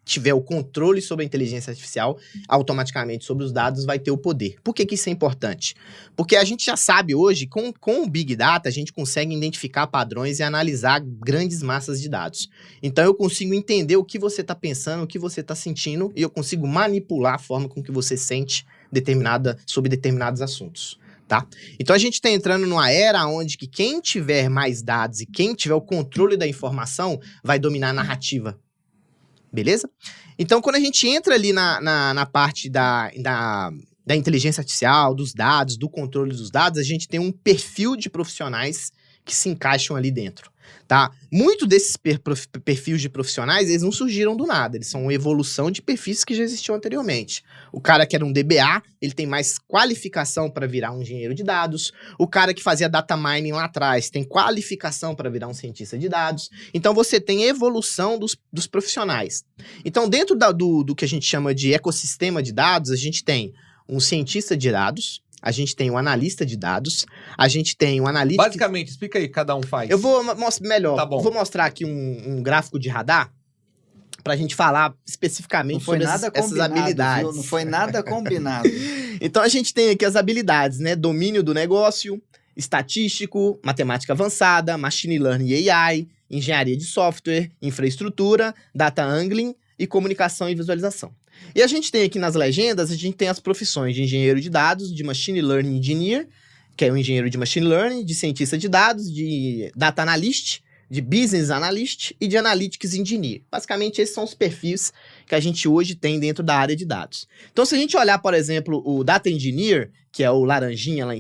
tiver o controle sobre a inteligência artificial, automaticamente sobre os dados vai ter o poder. Por que isso é importante? Porque a gente já sabe hoje, com o Big Data, a gente consegue identificar padrões e analisar grandes massas de dados. Então eu consigo entender o que você está pensando, o que você está sentindo, e eu consigo manipular a forma com que você sente sobre determinados assuntos. Tá? Então a gente está entrando numa era onde que quem tiver mais dados e quem tiver o controle da informação vai dominar a narrativa. Beleza? Então, quando a gente entra ali na parte da inteligência artificial, dos dados, do controle dos dados, a gente tem um perfil de profissionais que se encaixam ali dentro. tá? Muito desses perfis de profissionais, eles não surgiram do nada, eles são uma evolução de perfis que já existiam anteriormente. O cara que era um DBA, ele tem mais qualificação para virar um engenheiro de dados. O cara que fazia data mining lá atrás tem qualificação para virar um cientista de dados. Então, você tem evolução dos profissionais. Então, dentro do que a gente chama de ecossistema de dados, a gente tem um cientista de dados, a gente tem um analista de dados, a gente tem um analista... Basicamente, explica aí, cada um faz. Eu vou mostrar melhor. Tá bom. Vou mostrar aqui um gráfico de radar pra gente falar especificamente sobre essas habilidades. Viu? Não foi nada combinado. Então, a gente tem aqui as habilidades, né? Domínio do negócio, estatístico, matemática avançada, machine learning e AI, engenharia de software, infraestrutura, data angling e comunicação e visualização. E a gente tem aqui nas legendas, a gente tem as profissões de engenheiro de dados, de machine learning engineer, que é um engenheiro de machine learning, de cientista de dados, de data analyst, de business analyst e de analytics engineer. Basicamente, esses são os perfis que a gente hoje tem dentro da área de dados. Então, se a gente olhar, por exemplo, o data engineer, que é o laranjinha lá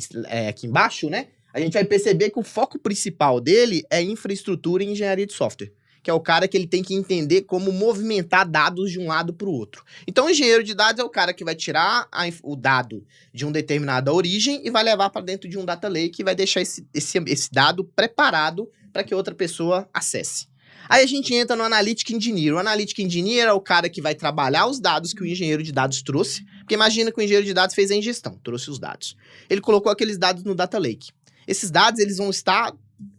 aqui embaixo, né? A gente vai perceber que o foco principal dele é infraestrutura e engenharia de software, que é o cara que ele tem que entender como movimentar dados de um lado para o outro. Então, o engenheiro de dados é o cara que vai tirar o dado de uma determinada origem e vai levar para dentro de um data lake e vai deixar esse dado preparado para que outra pessoa acesse. Aí a gente entra no Analytic Engineer. O Analytic Engineer é o cara que vai trabalhar os dados que o engenheiro de dados trouxe, porque imagina que o engenheiro de dados fez a ingestão, trouxe os dados. Ele colocou aqueles dados no data lake. Esses dados, eles vão estar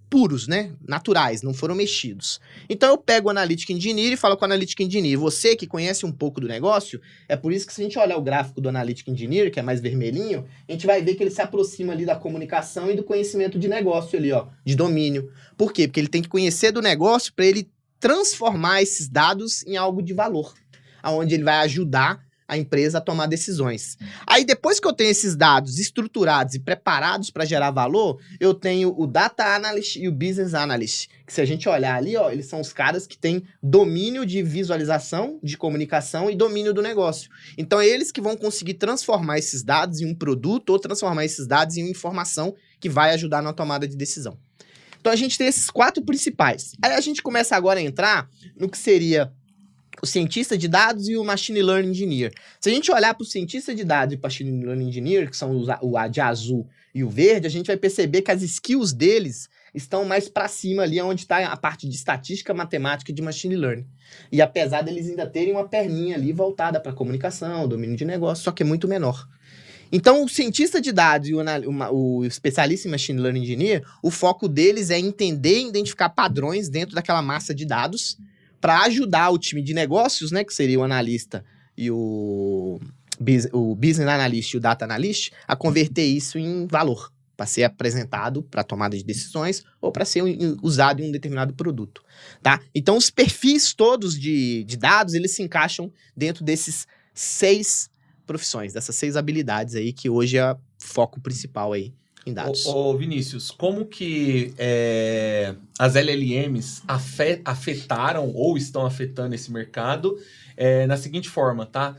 puros, né? Naturais, não foram mexidos. Então, eu pego o Analytic Engineer e falo com o Analytic Engineer, você que conhece um pouco do negócio, é por isso que se a gente olhar o gráfico do Analytic Engineer, que é mais vermelhinho, a gente vai ver que ele se aproxima ali da comunicação e do conhecimento de negócio ali, ó, de domínio. Por quê? Porque ele tem que conhecer do negócio para ele transformar esses dados em algo de valor, aonde ele vai ajudar a empresa a tomar decisões. Aí, depois que eu tenho esses dados estruturados e preparados para gerar valor, eu tenho o Data Analyst e o Business Analyst, que se a gente olhar ali, ó, eles são os caras que têm domínio de visualização, de comunicação e domínio do negócio. Então, é eles que vão conseguir transformar esses dados em um produto ou transformar esses dados em uma informação que vai ajudar na tomada de decisão. Então, a gente tem esses 4 principais. Aí, a gente começa agora a entrar no que seria o cientista de dados e o machine learning engineer. Se a gente olhar para o cientista de dados e o machine learning engineer, que são o de azul e o verde, a gente vai perceber que as skills deles estão mais para cima ali, onde está a parte de estatística, matemática e de machine learning. E apesar deles ainda terem uma perninha ali voltada para comunicação, domínio de negócio, só que é muito menor. Então, o cientista de dados e o especialista em machine learning engineer, o foco deles é entender e identificar padrões dentro daquela massa de dados para ajudar o time de negócios, né, que seria o analista e o business analyst e o data analyst, a converter isso em valor, para ser apresentado para tomada de decisões ou para ser usado em um determinado produto, tá? Então, os perfis todos de dados, eles se encaixam dentro desses 6 profissões, dessas 6 habilidades aí, que hoje é o foco principal aí em dados. Ô Vinícius, como que as LLMs afetaram ou estão afetando esse mercado na seguinte forma, tá?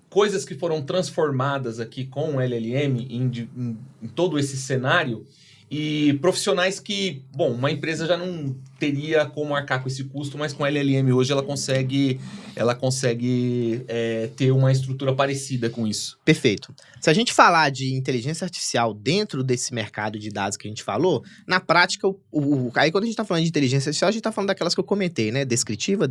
Coisas que foram transformadas aqui com o LLM em todo esse cenário e profissionais que, bom, uma empresa já não teria como arcar com esse custo, mas com a LLM hoje ela consegue ter uma estrutura parecida com isso. Perfeito. Se a gente falar de inteligência artificial dentro desse mercado de dados que a gente falou, na prática, aí quando a gente está falando de inteligência artificial, a gente está falando daquelas que eu comentei, né? Descritiva,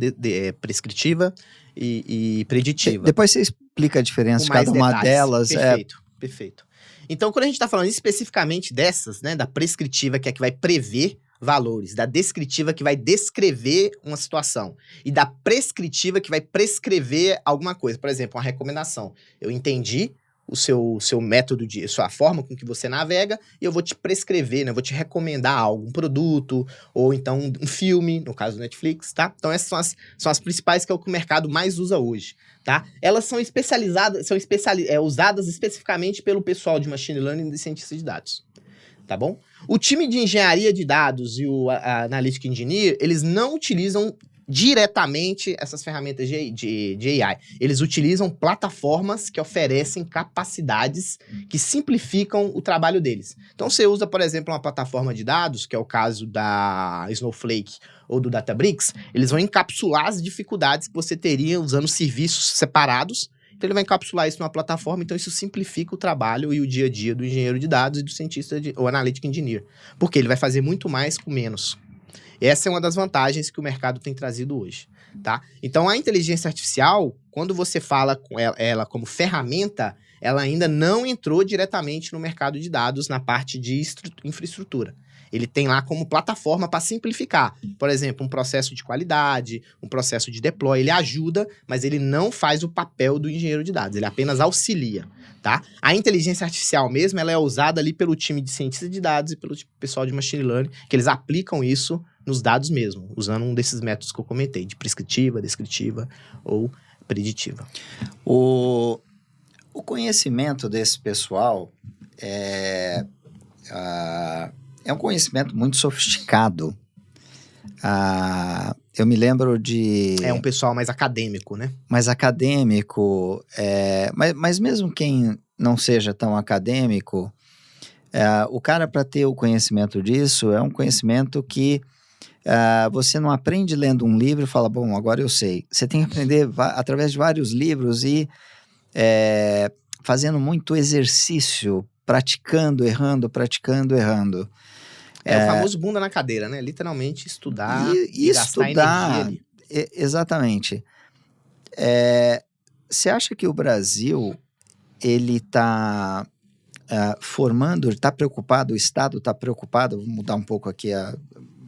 prescritiva e preditiva. Depois você explica a diferença de cada uma delas. Perfeito. Então, quando a gente está falando especificamente dessas, né, da prescritiva, que é que vai prever valores, da descritiva, que vai descrever uma situação, e da prescritiva, que vai prescrever alguma coisa. Por exemplo, uma recomendação. Eu entendi o seu método, a sua forma com que você navega, e eu vou te prescrever, né? Eu vou te recomendar algo, um produto, ou então um filme, no caso do Netflix, tá? Então essas são as principais que é o que o mercado mais usa hoje, tá? Elas são especializadas, usadas especificamente pelo pessoal de Machine Learning e de cientista de dados, tá bom? O time de engenharia de dados e o Analytic Engineer, eles não utilizam diretamente essas ferramentas de AI. Eles utilizam plataformas que oferecem capacidades que simplificam o trabalho deles. Então, você usa, por exemplo, uma plataforma de dados, que é o caso da Snowflake ou do Databricks, eles vão encapsular as dificuldades que você teria usando serviços separados. Então, ele vai encapsular isso numa plataforma, então isso simplifica o trabalho e o dia a dia do engenheiro de dados e do cientista ou analytic engineer. Porque ele vai fazer muito mais com menos. Essa é uma das vantagens que o mercado tem trazido hoje, tá? Então, a inteligência artificial, quando você fala com ela como ferramenta, ela ainda não entrou diretamente no mercado de dados na parte de infraestrutura. Ele tem lá como plataforma para simplificar. Por exemplo, um processo de qualidade, um processo de deploy. Ele ajuda, mas ele não faz o papel do engenheiro de dados. Ele apenas auxilia, tá? A inteligência artificial mesmo, ela é usada ali pelo time de cientistas de dados e pelo pessoal de machine learning, que eles aplicam isso nos dados mesmo, usando um desses métodos que eu comentei, de prescritiva, descritiva ou preditiva. O conhecimento desse pessoal é um conhecimento muito sofisticado. Eu me lembro de... É um pessoal mais acadêmico, né? Mais acadêmico, mas mesmo quem não seja tão acadêmico, o cara, para ter o conhecimento disso, é um conhecimento que você não aprende lendo um livro e fala, bom, agora eu sei. Você tem que aprender através de vários livros e fazendo muito exercício, praticando, errando, praticando, errando. É o famoso bunda na cadeira, né? Literalmente estudar e gastar estudar, energia ali. Exatamente. Você acha que o Brasil, ele está formando, ele está preocupado, o Estado está preocupado, vou mudar um pouco aqui a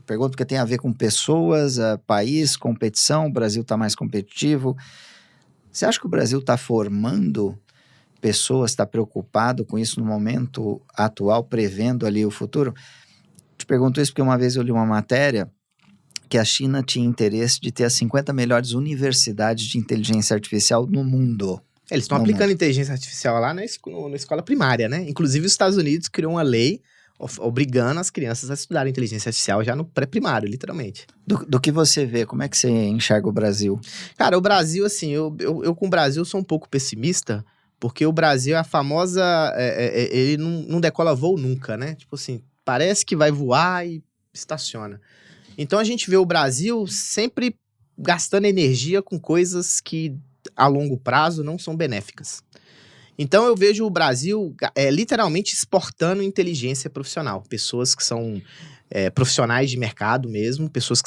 pergunta, porque tem a ver com pessoas, país, competição, o Brasil está mais competitivo. Você acha que o Brasil está formando pessoas, está preocupado com isso no momento atual, prevendo ali o futuro? Te pergunto isso porque uma vez eu li uma matéria que a China tinha interesse de ter as 50 melhores universidades de inteligência artificial no mundo. Eles estão aplicando inteligência artificial lá na escola primária, né? Inclusive, os Estados Unidos criou uma lei obrigando as crianças a estudarem inteligência artificial já no pré-primário, literalmente. Do que você vê, como é que você enxerga o Brasil? Cara, o Brasil, assim, eu com o Brasil sou um pouco pessimista, porque o Brasil é a famosa... ele não decola voo nunca, né? Tipo assim, parece que vai voar e estaciona. Então, a gente vê o Brasil sempre gastando energia com coisas que, a longo prazo, não são benéficas. Então, eu vejo o Brasil literalmente exportando inteligência profissional. Pessoas que são profissionais de mercado mesmo, pessoas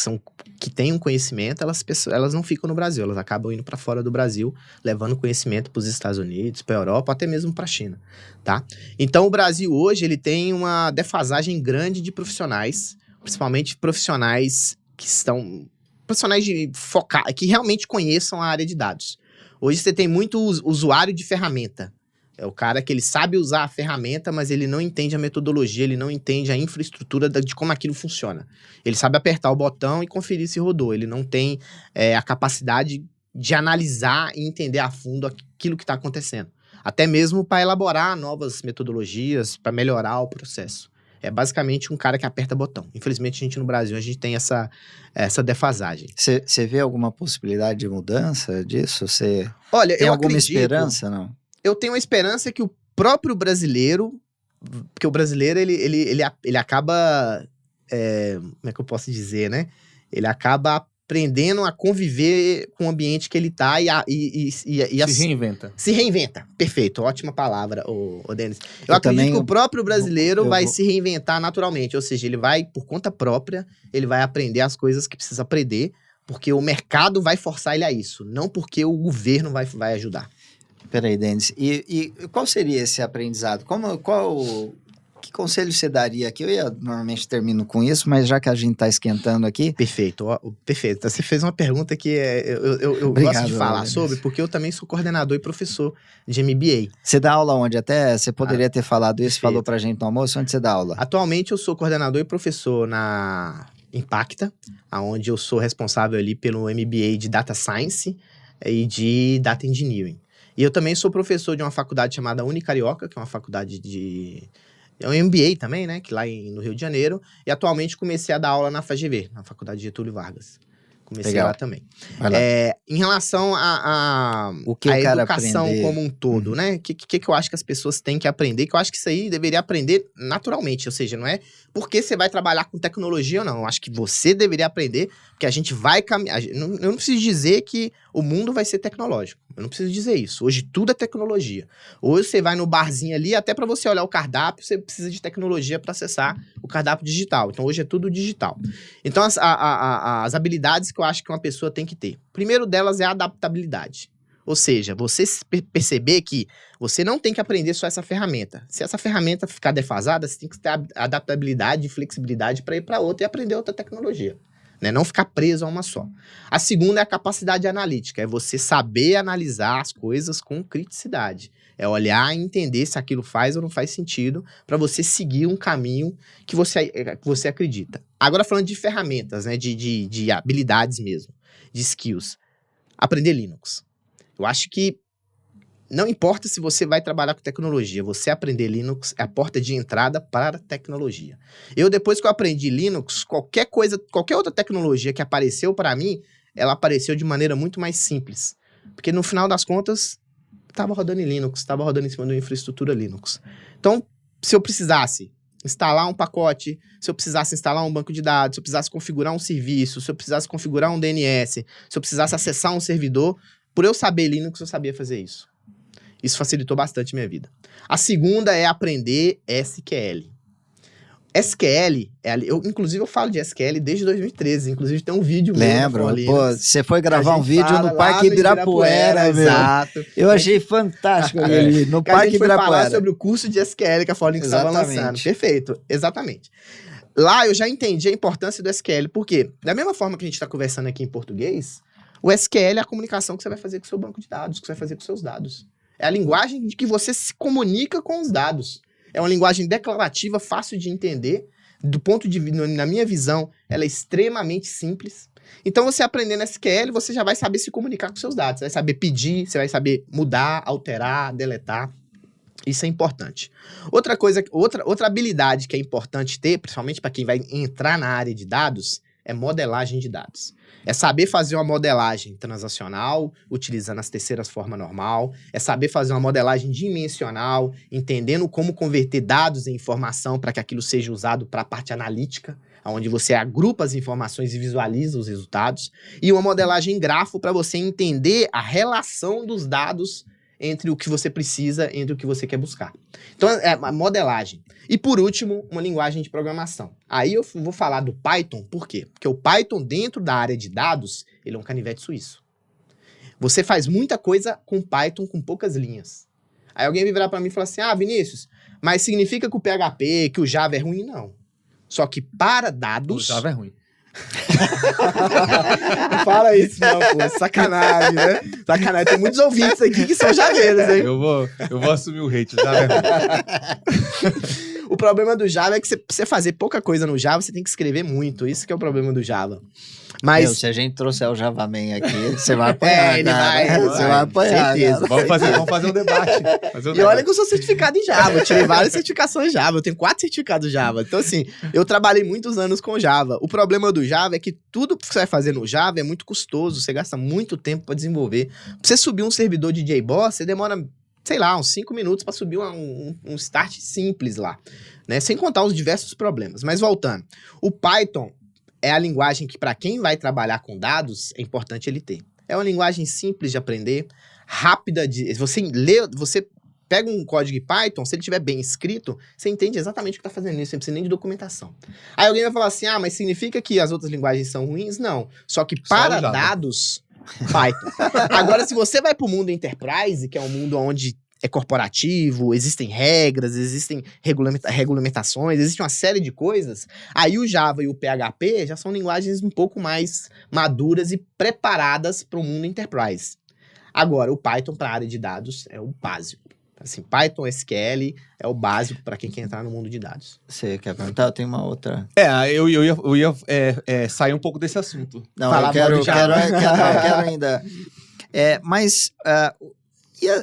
que têm um conhecimento, elas não ficam no Brasil, elas acabam indo para fora do Brasil, levando conhecimento para os Estados Unidos, para a Europa, até mesmo para a China, tá? Então, o Brasil hoje, ele tem uma defasagem grande de profissionais, principalmente profissionais que realmente conheçam a área de dados. Hoje você tem muito usuário de ferramenta. É o cara que ele sabe usar a ferramenta, mas ele não entende a metodologia, ele não entende a infraestrutura de como aquilo funciona. Ele sabe apertar o botão e conferir se rodou. Ele não tem a capacidade de analisar e entender a fundo aquilo que está acontecendo. Até mesmo para elaborar novas metodologias, para melhorar o processo. É basicamente um cara que aperta botão. Infelizmente, no Brasil, a gente tem essa defasagem. Você vê alguma possibilidade de mudança disso? Olha, tem eu alguma acredito, esperança, não? Eu tenho uma esperança que o próprio brasileiro... Porque o brasileiro, ele acaba... como é que eu posso dizer, né? Ele acaba aprendendo a conviver com o ambiente que ele tá se reinventa. Se reinventa. Perfeito, ótima palavra, Denis. Eu acredito que o próprio brasileiro vai se reinventar naturalmente, ou seja, ele vai, por conta própria, ele vai aprender as coisas que precisa aprender, porque o mercado vai forçar ele a isso, não porque o governo vai ajudar. Peraí, Denis, e qual seria esse aprendizado? Que conselho você daria aqui? Eu normalmente termino com isso, mas já que a gente está esquentando aqui... Perfeito, perfeito. Você fez uma pergunta que eu Obrigado, gosto de falar sobre, porque eu também sou coordenador e professor de MBA. Você dá aula onde? Até você poderia ter falado isso, perfeito. Falou pra gente no almoço, onde você dá aula? Atualmente eu sou coordenador e professor na Impacta, onde eu sou responsável ali pelo MBA de Data Science e de Data Engineering. E eu também sou professor de uma faculdade chamada Unicarioca, que é uma faculdade é um MBA também, né? Que lá no Rio de Janeiro. E atualmente comecei a dar aula na FGV, na Faculdade Getúlio Vargas. Comecei Legal. lá também. Vai lá. Em relação a O que o cara educação aprender? como um todo, né? O que eu acho que as pessoas têm que aprender? Que eu acho que isso aí deveria aprender naturalmente. Ou seja, não é porque você vai trabalhar com tecnologia ou não. Eu acho que você deveria aprender, porque a gente vai caminhar. Eu não preciso dizer que o mundo vai ser tecnológico. Eu não preciso dizer isso. Hoje tudo é tecnologia. Hoje você vai no barzinho ali, até para você olhar o cardápio, você precisa de tecnologia para acessar o cardápio digital. Então hoje é tudo digital. Então as habilidades que eu acho que uma pessoa tem que ter. O primeiro delas é a adaptabilidade. Ou seja, você perceber que você não tem que aprender só essa ferramenta. Se essa ferramenta ficar defasada, você tem que ter adaptabilidade e flexibilidade para ir para outra e aprender outra tecnologia. Né? Não ficar preso a uma só. A segunda é a capacidade analítica. É você saber analisar as coisas com criticidade. É olhar e entender se aquilo faz ou não faz sentido para você seguir um caminho que você acredita. Agora falando de ferramentas, né? de habilidades mesmo, de skills. Aprender Linux. Eu acho que não importa se você vai trabalhar com tecnologia, você aprender Linux é a porta de entrada para a tecnologia. Depois que eu aprendi Linux, qualquer outra tecnologia que apareceu para mim, ela apareceu de maneira muito mais simples. Porque no final das contas, estava rodando em Linux, estava rodando em cima de uma infraestrutura Linux. Então, se eu precisasse instalar um pacote, se eu precisasse instalar um banco de dados, se eu precisasse configurar um serviço, se eu precisasse configurar um DNS, se eu precisasse acessar um servidor, por eu saber Linux, eu sabia fazer isso. Isso facilitou bastante minha vida. A segunda é aprender SQL. SQL, inclusive eu falo de SQL desde 2013, inclusive tem um vídeo Lembro, meu pô, você foi gravar um vídeo no fala Parque lá no Ibirapuera, meu. Exato. Eu achei fantástico ali, no Que a Parque gente foi falar Ibirapuera. sobre o curso de SQL que a Forlinx estava lançando. Perfeito, exatamente. Lá eu já entendi a importância do SQL, porque da mesma forma que a gente está conversando aqui em português, o SQL é a comunicação que você vai fazer com o seu banco de dados, que você vai fazer com os seus dados. É a linguagem de que você se comunica com os dados. É uma linguagem declarativa, fácil de entender. Do ponto de vista, na minha visão, ela é extremamente simples. Então, você aprendendo SQL, você já vai saber se comunicar com seus dados. Você vai saber pedir, você vai saber mudar, alterar, deletar. Isso é importante. Outra habilidade que é importante ter, principalmente para quem vai entrar na área de dados, é modelagem de dados. É saber fazer uma modelagem transacional, utilizando as terceiras formas normal. É saber fazer uma modelagem dimensional, entendendo como converter dados em informação para que aquilo seja usado para a parte analítica, onde você agrupa as informações e visualiza os resultados. E uma modelagem em grafo para você entender a relação dos dados entre o que você precisa, entre o que você quer buscar. Então, é a modelagem. E, por último, uma linguagem de programação. Aí eu vou falar do Python, por quê? Porque o Python, dentro da área de dados, ele é um canivete suíço. Você faz muita coisa com Python com poucas linhas. Aí alguém vai virar para mim e falar assim, Vinícius, mas significa que o PHP, que o Java é ruim? Não. Só que para dados... O Java é ruim. Não fala isso não, pô. Sacanagem, né? Sacanagem. Tem muitos ouvintes aqui que são javeiros, hein? Eu vou assumir o hate. O Java é ruim. O problema do Java é que você fazer pouca coisa no Java, você tem que escrever muito. Isso que é o problema do Java. Mas... se a gente trouxer o Javaman aqui, você vai apanhar, ele cara. Você vai apanhar, certeza. Vamos fazer um debate. E olha que eu sou certificado em Java. Eu tirei várias certificações Java. Eu tenho 4 certificados Java. Então, assim, eu trabalhei muitos anos com Java. O problema do Java é que tudo que você vai fazer no Java é muito custoso. Você gasta muito tempo para desenvolver. Pra você subir um servidor de JBoss, você demora, sei lá, uns 5 minutos para subir um start simples lá. Né? Sem contar os diversos problemas. Mas voltando. O Python é a linguagem que, para quem vai trabalhar com dados, é importante ele ter. É uma linguagem simples de aprender, rápida de... Você pega um código de Python, se ele estiver bem escrito, você entende exatamente o que está fazendo isso, você não precisa nem de documentação. Aí alguém vai falar assim, mas significa que as outras linguagens são ruins? Não. Só que para dados, Python. Agora, se você vai para o mundo enterprise, que é um mundo onde é corporativo, existem regras, existem regulamentações, existe uma série de coisas, aí o Java e o PHP já são linguagens um pouco mais maduras e preparadas para o mundo enterprise. Agora, o Python para a área de dados é o básico. Assim, Python, SQL é o básico para quem quer entrar no mundo de dados. Você quer perguntar? Eu tenho uma outra. Eu ia sair um pouco desse assunto. Não, eu quero ainda.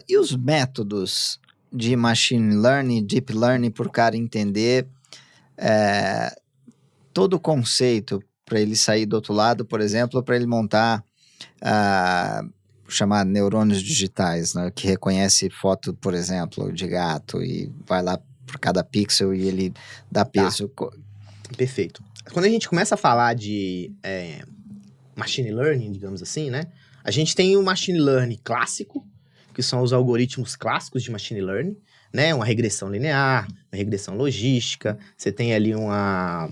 E os métodos de machine learning, deep learning, para o cara entender todo o conceito? para ele sair do outro lado, por exemplo, para ele montar chamar neurônios digitais, né, que reconhece foto, por exemplo, de gato e vai lá por cada pixel e ele dá peso. Perfeito. Quando a gente começa a falar de machine learning, digamos assim, né? A gente tem o machine learning clássico, que são os algoritmos clássicos de machine learning, né? Uma regressão linear, uma regressão logística, você tem ali uma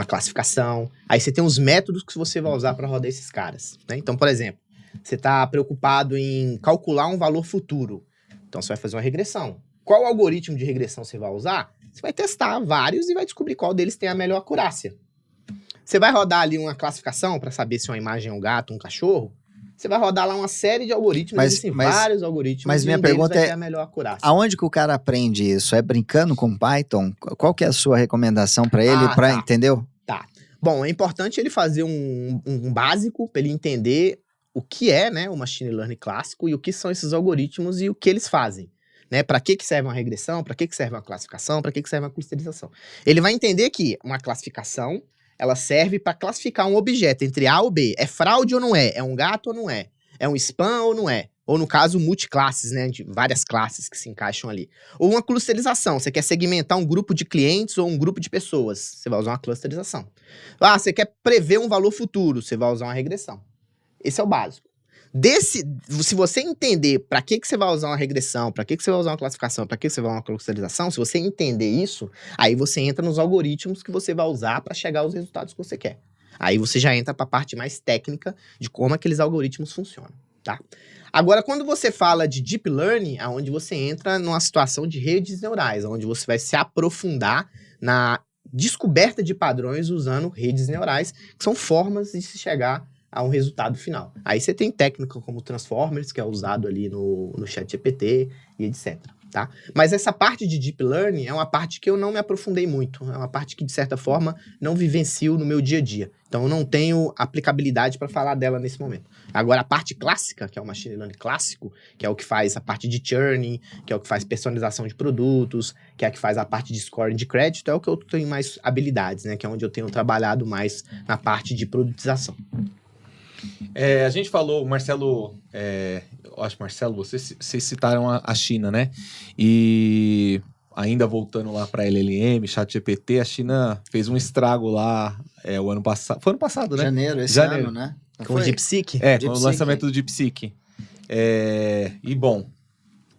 classificação, aí você tem os métodos que você vai usar para rodar esses caras, né? Então, por exemplo, você está preocupado em calcular um valor futuro, então você vai fazer uma regressão. Qual algoritmo de regressão você vai usar? Você vai testar vários e vai descobrir qual deles tem a melhor acurácia. Você vai rodar ali uma classificação para saber se uma imagem é um gato, um cachorro. Você vai rodar lá uma série de algoritmos, existem vários algoritmos, mas minha pergunta vai ter a melhor acurácia. Aonde que o cara aprende isso? É brincando com Python? Qual que é a sua recomendação para ele, entendeu? Tá. Bom, é importante ele fazer um básico para ele entender o que é, né, o machine learning clássico e o que são esses algoritmos e o que eles fazem. Né? Para que serve uma regressão, para que serve uma classificação, para que serve uma clusterização. Ele vai entender que uma classificação, ela serve para classificar um objeto entre A ou B. É fraude ou não é? É um gato ou não é? É um spam ou não é? Ou no caso, multiclasses, né? De várias classes que se encaixam ali. Ou uma clusterização. Você quer segmentar um grupo de clientes ou um grupo de pessoas. Você vai usar uma clusterização. Você quer prever um valor futuro. Você vai usar uma regressão. Esse é o básico. Se você entender para que você vai usar uma regressão, para que você vai usar uma classificação, para que você vai usar uma clusterização, se você entender isso, aí você entra nos algoritmos que você vai usar para chegar aos resultados que você quer. Aí você já entra para a parte mais técnica de como aqueles algoritmos funcionam, tá? Agora, quando você fala de deep learning, é onde você entra numa situação de redes neurais, onde você vai se aprofundar na descoberta de padrões usando redes neurais, que são formas de se chegar a um resultado final. Aí você tem técnica como Transformers, que é usado ali no ChatGPT e etc. Tá? Mas essa parte de Deep Learning é uma parte que eu não me aprofundei muito. É uma parte que, de certa forma, não vivencio no meu dia a dia. Então, eu não tenho aplicabilidade para falar dela nesse momento. Agora, a parte clássica, que é o Machine Learning clássico, que é o que faz a parte de churning, que é o que faz personalização de produtos, que é a que faz a parte de scoring de crédito, é o que eu tenho mais habilidades, né? Que é onde eu tenho trabalhado mais na parte de produtização. A gente falou, Marcelo, eu acho, Marcelo, vocês citaram a China, né? E ainda voltando lá para LLM, ChatGPT, a China fez um estrago lá o ano passado. Foi ano passado, né? Janeiro, esse ano, né? Com o DeepSeek? Com o lançamento do DeepSeek. E bom,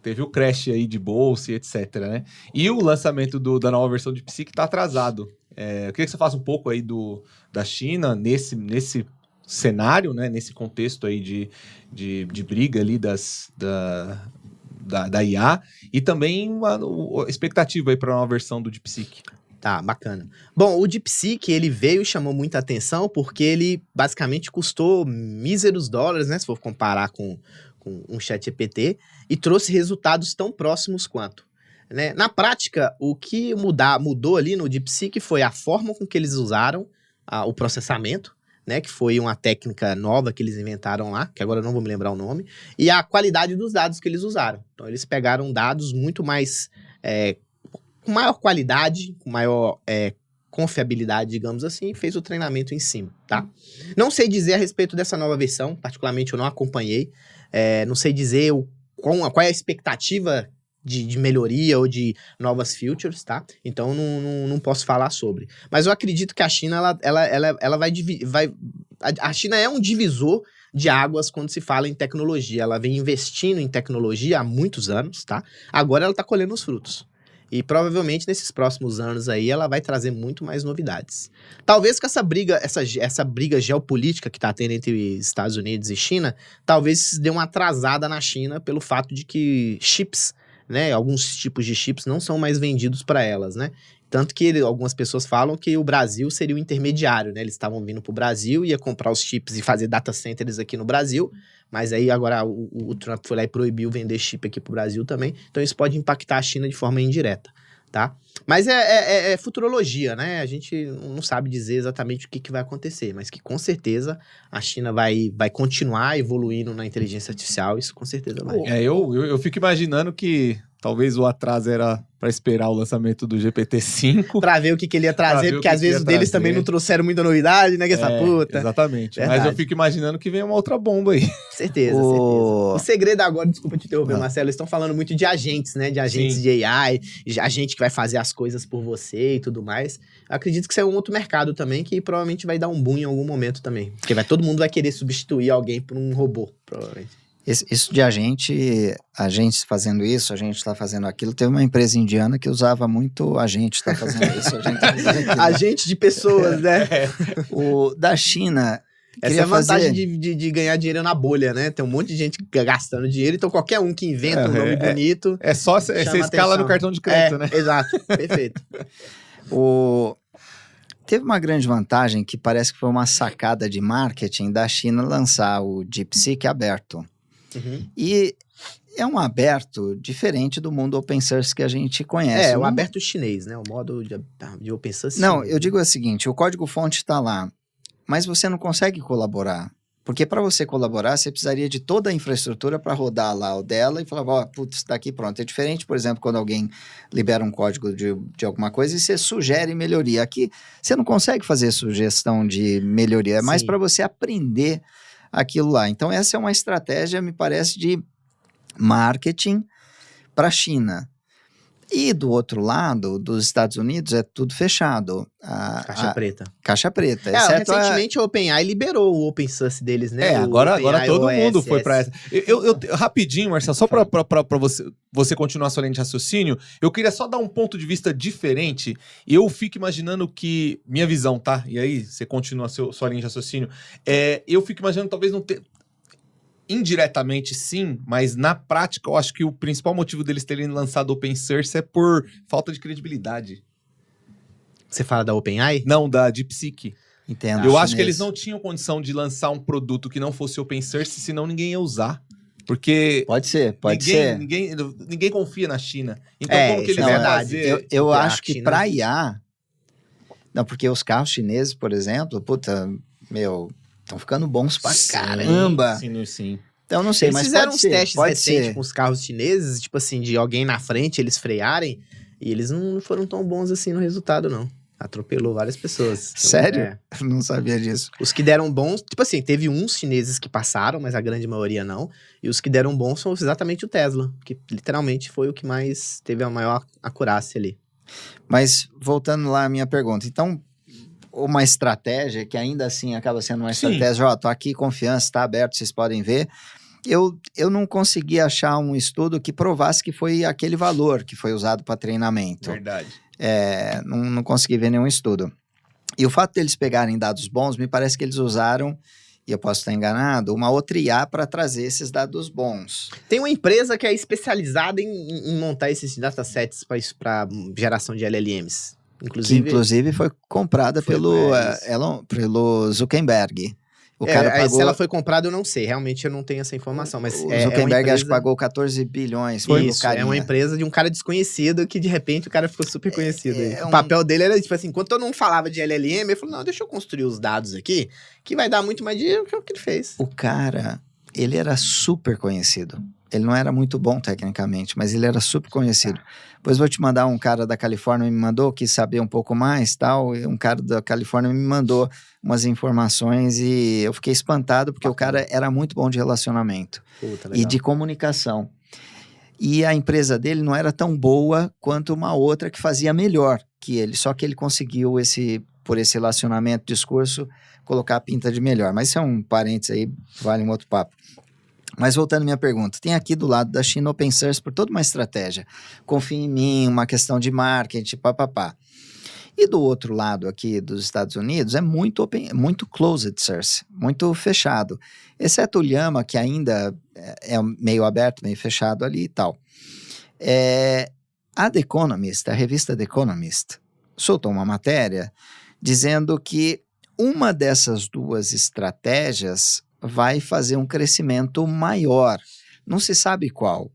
teve o crash aí de bolsa e etc, né? E o lançamento da nova versão do DeepSeek tá atrasado. Eu queria que você falasse um pouco aí da China nesse cenário, né, nesse contexto aí de briga ali da IA e também uma expectativa aí para uma versão do DeepSeek. Tá, bacana. Bom, o DeepSeek, ele veio e chamou muita atenção porque ele basicamente custou míseros dólares, né, se for comparar com um ChatGPT, e trouxe resultados tão próximos quanto. Né? Na prática, o que mudou ali no DeepSeek foi a forma com que eles usaram o processamento, né, que foi uma técnica nova que eles inventaram lá, que agora eu não vou me lembrar o nome, e a qualidade dos dados que eles usaram. Então, eles pegaram dados muito mais, com maior qualidade, com maior confiabilidade, digamos assim, e fez o treinamento em cima, tá? Não sei dizer a respeito dessa nova versão, particularmente eu não acompanhei, não sei dizer qual é a expectativa de melhoria ou de novas features, tá? Então, não posso falar sobre. Mas eu acredito que a China, ela vai... A China é um divisor de águas quando se fala em tecnologia. Ela vem investindo em tecnologia há muitos anos, tá? Agora ela tá colhendo os frutos. E provavelmente nesses próximos anos aí ela vai trazer muito mais novidades. Talvez com essa briga geopolítica que tá tendo entre Estados Unidos e China, talvez dê uma atrasada na China pelo fato de que chips, né, alguns tipos de chips não são mais vendidos para elas, né? Tanto que algumas pessoas falam que o Brasil seria o intermediário, né? Eles estavam vindo para o Brasil, ia comprar os chips e fazer data centers aqui no Brasil, mas aí agora o Trump foi lá e proibiu vender chip aqui para o Brasil também, então isso pode impactar a China de forma indireta, tá? Mas é futurologia, né? A gente não sabe dizer exatamente o que vai acontecer, mas que com certeza a China vai continuar evoluindo na inteligência artificial, isso com certeza vai. Eu fico imaginando que Talvez o atraso era para esperar o lançamento do GPT-5. Pra ver o que ele ia trazer, porque às vezes os deles também não trouxeram muita novidade, né? Que essa puta. Exatamente. Verdade. Mas eu fico imaginando que vem uma outra bomba aí. Certeza, certeza. O segredo agora, desculpa te interromper, Marcelo, eles estão falando muito de agentes, né? De agentes de AI, de agente que vai fazer as coisas por você e tudo mais. Eu acredito que isso é um outro mercado também, que provavelmente vai dar um boom em algum momento também. Porque todo mundo vai querer substituir alguém por um robô, provavelmente. Isso de agentes fazendo isso, a gente está fazendo aquilo. Teve uma empresa indiana que usava muito a gente está fazendo isso, a gente tá fazendo aquilo. Agente de pessoas, né? O da China... Essa é a vantagem de ganhar dinheiro na bolha, né? Tem um monte de gente gastando dinheiro, então qualquer um que inventa um nome bonito... É só você escala no cartão de crédito, né? Exato, perfeito. Teve uma grande vantagem que parece que foi uma sacada de marketing da China lançar o DeepSeek aberto. Uhum. E é um aberto diferente do mundo open source que a gente conhece. O aberto chinês, né? O modo de open source. Não, eu digo o seguinte, o código-fonte está lá, mas você não consegue colaborar. Porque para você colaborar, você precisaria de toda a infraestrutura para rodar lá o dela e falar, putz, está aqui pronto. É diferente, por exemplo, quando alguém libera um código de alguma coisa e você sugere melhoria. Aqui, você não consegue fazer sugestão de melhoria, é mais para você aprender aquilo lá. Então, essa é uma estratégia, me parece, de marketing para a China. E do outro lado, dos Estados Unidos, é tudo fechado. Caixa preta. Caixa preta. Recentemente a OpenAI liberou o open source deles, né? Agora todo mundo foi para essa. Eu rapidinho, Marcelo, só para você continuar sua linha de raciocínio, eu queria só dar um ponto de vista diferente. Eu fico imaginando que... Minha visão, tá? E aí, você continua sua linha de raciocínio. Eu fico imaginando talvez não ter... Indiretamente sim, mas na prática eu acho que o principal motivo deles terem lançado open source é por falta de credibilidade. Você fala da OpenAI? Não, da DeepSeek. Entendo. Eu acho que eles não tinham condição de lançar um produto que não fosse open source, senão ninguém ia usar. Porque... Pode ser. Ninguém confia na China. Então como que eles vão fazer? Eu acho que para IA... Não, porque os carros chineses, por exemplo, estão ficando bons pra caramba. Sim. Então, não sei, eles mas fizeram uns testes recentes com os carros chineses, tipo assim, de alguém na frente, eles frearem, e eles não foram tão bons assim no resultado, não. Atropelou várias pessoas. Então, sério? Não sabia disso. Os que deram bons, tipo assim, teve uns chineses que passaram, mas a grande maioria não. E os que deram bons são exatamente o Tesla, que literalmente foi o que mais teve a maior acurácia ali. Mas, voltando lá à minha pergunta, então... Uma estratégia que ainda assim acaba sendo uma estratégia, tô aqui, confiança, está aberto, vocês podem ver. Eu não consegui achar um estudo que provasse que foi aquele valor que foi usado para treinamento. Verdade. Não consegui ver nenhum estudo. E o fato deles pegarem dados bons, me parece que eles usaram, e eu posso estar enganado, uma outra IA para trazer esses dados bons. Tem uma empresa que é especializada em montar esses datasets para geração de LLMs. Inclusive foi comprada pelo Zuckerberg. O cara pagou... Se ela foi comprada, eu não sei. Realmente eu não tenho essa informação. Mas o Zuckerberg acho que pagou 14 bilhões. Isso, é uma empresa de um cara desconhecido que de repente o cara ficou super conhecido. O papel dele era tipo assim, enquanto todo mundo falava de LLM, ele falou, não, deixa eu construir os dados aqui, que vai dar muito mais dinheiro que o que ele fez. O cara, ele era super conhecido. Ele não era muito bom tecnicamente, mas ele era super conhecido. Depois vou te mandar um cara da Califórnia me mandou, quis saber um pouco mais, tal. E um cara da Califórnia me mandou umas informações e eu fiquei espantado porque o cara era muito bom de relacionamento e de comunicação. E a empresa dele não era tão boa quanto uma outra que fazia melhor que ele. Só que ele conseguiu, por esse relacionamento, discurso, colocar a pinta de melhor. Mas isso é um parênteses aí, vale um outro papo. Mas voltando à minha pergunta, tem aqui do lado da China open source por toda uma estratégia. Confia em mim, uma questão de marketing, papapá. E do outro lado aqui dos Estados Unidos é muito closed source, muito fechado. Exceto o Llama, que ainda é meio aberto, meio fechado ali e tal. A The Economist, a revista The Economist, soltou uma matéria dizendo que uma dessas duas estratégias vai fazer um crescimento maior. Não se sabe qual.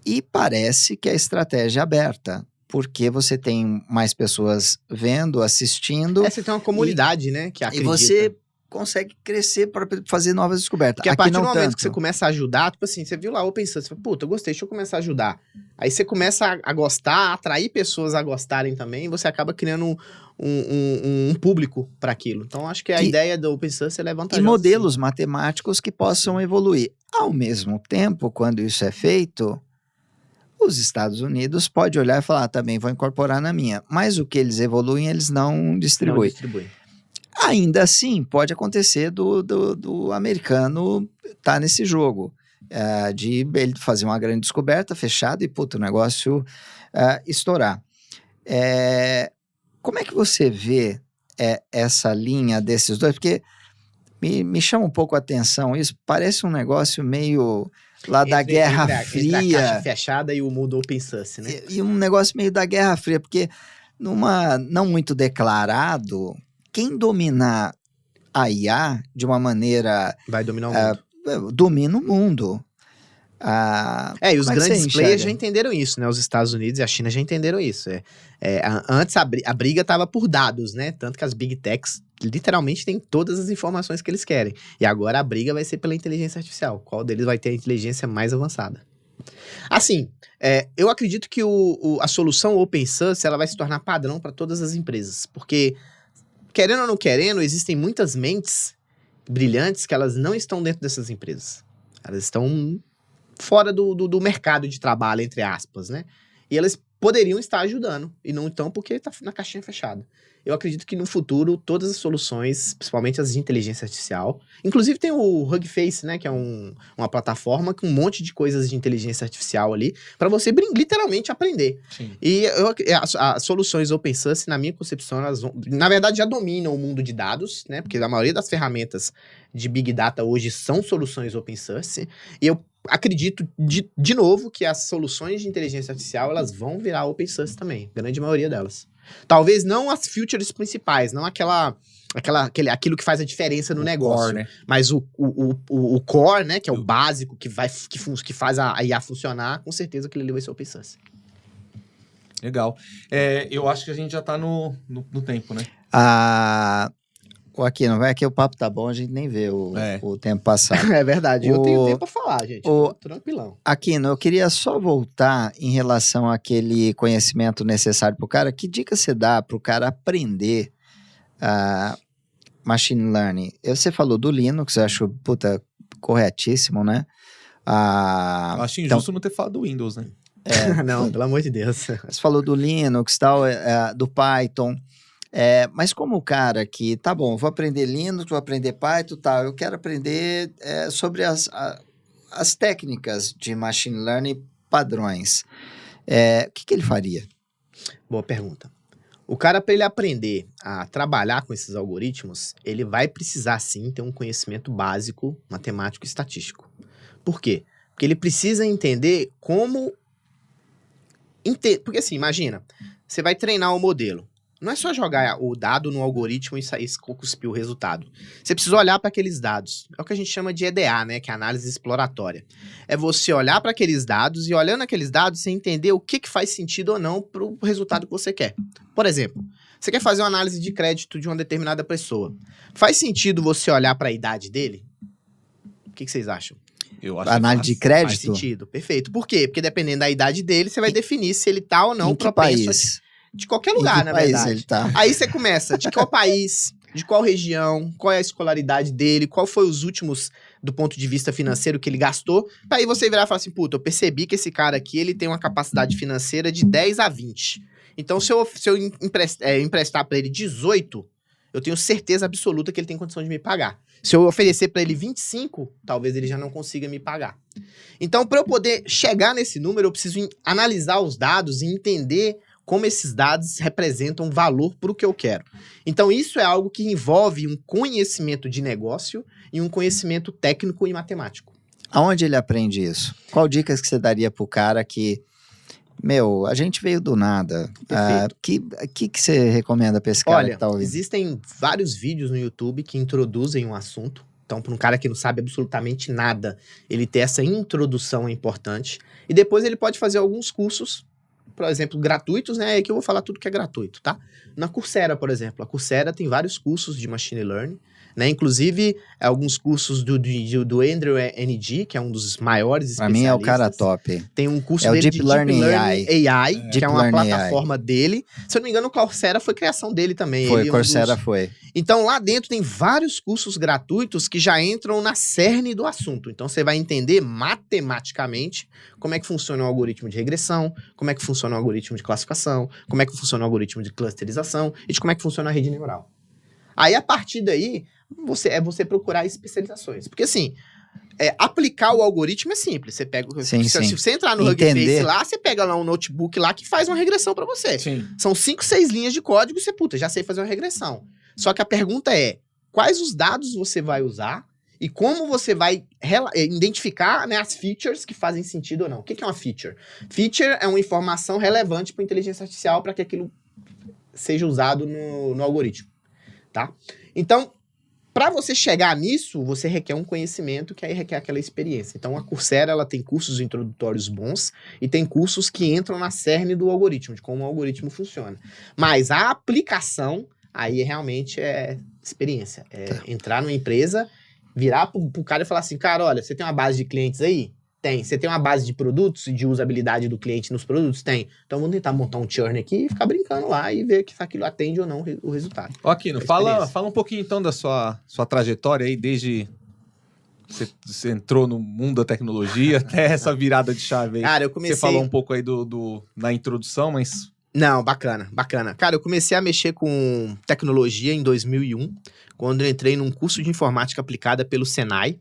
E parece que a estratégia é aberta, porque você tem mais pessoas vendo, assistindo. Você tem uma comunidade, né, que acredita. E você consegue crescer para fazer novas descobertas. Porque a Aqui partir não do momento tanto. que você começa a ajudar, tipo assim, você viu lá Open Source, você fala, puta, eu gostei, deixa eu começar a ajudar. Aí você começa a gostar, a atrair pessoas a gostarem também, e você acaba criando um público para aquilo. Então, acho que a ideia do Open Source é E vantajosa. modelos matemáticos que possam evoluir. Ao mesmo tempo, quando isso é feito, os Estados Unidos podem olhar e falar, também vou incorporar na minha. Mas o que eles evoluem, eles não distribuem. Ainda assim, pode acontecer do americano estar nesse jogo. De ele fazer uma grande descoberta, fechada, e puta, o negócio estourar. Como é que você vê essa linha desses dois? Porque me chama um pouco a atenção isso, parece um negócio meio lá da Guerra Fria. Entre a caixa fechada e o mundo Open Source, né? E um negócio meio da Guerra Fria, porque numa não muito declarado, quem dominar a IA de uma maneira... Vai dominar o mundo. Domina o mundo. E os como é que grandes você players enxerga? já entenderam isso, né? Os Estados Unidos e a China já entenderam isso. Antes a briga estava por dados, né? Tanto que as Big Techs literalmente têm todas as informações que eles querem. E agora a briga vai ser pela inteligência artificial. Qual deles vai ter a inteligência mais avançada? Assim, eu acredito que a solução Open Source ela vai se tornar padrão para todas as empresas. Porque, querendo ou não querendo, existem muitas mentes brilhantes que elas não estão dentro dessas empresas. Elas estão fora do mercado de trabalho, entre aspas, né? E elas poderiam estar ajudando, e não então porque está na caixinha fechada. Eu acredito que no futuro, todas as soluções, principalmente as de inteligência artificial, inclusive tem o Hugging Face, né, que é uma plataforma com um monte de coisas de inteligência artificial ali, para você literalmente aprender. Sim. E as soluções open source, na minha concepção, elas vão, na verdade já dominam o mundo de dados, né, porque a maioria das ferramentas de Big Data hoje são soluções open source, e eu acredito, de novo, que as soluções de inteligência artificial, elas vão virar open source também, grande maioria delas. Talvez não as features principais, não aquilo que faz a diferença no negócio, core, né? mas o core, né, que é o básico, que faz a IA funcionar, com certeza aquilo ali vai ser open source. Legal. Eu acho que a gente já tá no tempo, né? Aqui, não vai aqui, o papo tá bom, a gente nem vê o tempo passar. É verdade, eu tenho tempo pra falar, gente. Eu tô tranquilão. Aquino, eu queria só voltar em relação àquele conhecimento necessário pro cara. Que dica você dá pro cara aprender machine learning? Você falou do Linux, eu acho, corretíssimo, né? Eu acho injusto não ter falado do Windows, né? Não, pelo amor de Deus. Você falou do Linux, tal, do Python. Mas como o cara que, tá bom, vou aprender Linux, vou aprender Python, tal, eu quero aprender sobre as técnicas de machine learning padrões. O que ele faria? Boa pergunta. O cara, para ele aprender a trabalhar com esses algoritmos, ele vai precisar, sim, ter um conhecimento básico matemático e estatístico. Por quê? Porque ele precisa entender como... Porque assim, imagina, você vai treinar o modelo. Não é só jogar o dado no algoritmo e cuspir o resultado. Você precisa olhar para aqueles dados. É o que a gente chama de EDA, né? Que é análise exploratória. É você olhar para aqueles dados e, olhando aqueles dados, você entender o que faz sentido ou não para o resultado que você quer. Por exemplo, você quer fazer uma análise de crédito de uma determinada pessoa. Faz sentido você olhar para a idade dele? O que vocês acham? Eu acho Análise de crédito? Faz sentido, perfeito. Por quê? Porque dependendo da idade dele, você vai definir se ele tá ou não em que país? De qualquer lugar, na verdade. Ele tá? Aí você começa, de qual país, de qual região, qual é a escolaridade dele, qual foi os últimos, do ponto de vista financeiro, que ele gastou. Aí você virar e falar assim, puta, eu percebi que esse cara aqui, ele tem uma capacidade financeira de 10 a 20. Então, se eu emprestar para ele 18, eu tenho certeza absoluta que ele tem condição de me pagar. Se eu oferecer para ele 25, talvez ele já não consiga me pagar. Então, para eu poder chegar nesse número, eu preciso analisar os dados e entender como esses dados representam valor para o que eu quero. Então, isso é algo que envolve um conhecimento de negócio e um conhecimento técnico e matemático. Aonde ele aprende isso? Qual dicas que você daria pro cara que, a gente veio do nada? Que você recomenda para esse cara? Olha, que tá ouvindo? existem vários vídeos no YouTube que introduzem um assunto. Então, para um cara que não sabe absolutamente nada, ele ter essa introdução é importante. E depois ele pode fazer alguns cursos por exemplo, gratuitos, né? Aqui eu vou falar tudo que é gratuito, tá? Na Coursera, por exemplo. A Coursera tem vários cursos de Machine Learning, né? Inclusive, alguns cursos do Andrew Ng, que é um dos maiores especialistas. Pra mim é o cara top. Tem um curso É o dele Deep de Learning Deep Learning AI, que Deep é uma Learning plataforma dele. Se eu não me engano, o Coursera foi criação dele também. Foi, ele Coursera foi. Então, lá dentro tem vários cursos gratuitos que já entram na cerne do assunto. Então, você vai entender matematicamente como é que funciona o algoritmo de regressão, como é que funciona o algoritmo de classificação, como é que funciona o algoritmo de clusterização e de como é que funciona a rede neural. Aí, a partir daí, você procurar especializações. Porque, assim, aplicar o algoritmo é simples. Você pega, se você entrar no Hugging Face lá, você pega lá um notebook lá que faz uma regressão para você. Sim. São 5, 6 linhas de código e você, já sei fazer uma regressão. Só que a pergunta é, quais os dados você vai usar e como você vai identificar, né, as features que fazem sentido ou não. O que é uma feature? Feature é uma informação relevante para a inteligência artificial para que aquilo seja usado no algoritmo, tá? Então, para você chegar nisso, você requer um conhecimento que aí requer aquela experiência. Então, a Coursera, ela tem cursos introdutórios bons e tem cursos que entram na cerne do algoritmo, de como o algoritmo funciona. Mas a aplicação, aí realmente é experiência. Entrar numa empresa, virar pro cara e falar assim, cara, olha, você tem uma base de clientes aí? Tem. Você tem uma base de produtos e de usabilidade do cliente nos produtos? Tem. Então, vamos tentar montar um churn aqui e ficar brincando lá e ver se aquilo atende ou não o resultado. Ó, Aquino, fala um pouquinho então da sua trajetória aí, desde você entrou no mundo da tecnologia até essa virada de chave aí. Cara, eu comecei... Você falou um pouco aí na introdução, mas... Não, bacana. Cara, eu comecei a mexer com tecnologia em 2001, quando eu entrei num curso de informática aplicada pelo Senai.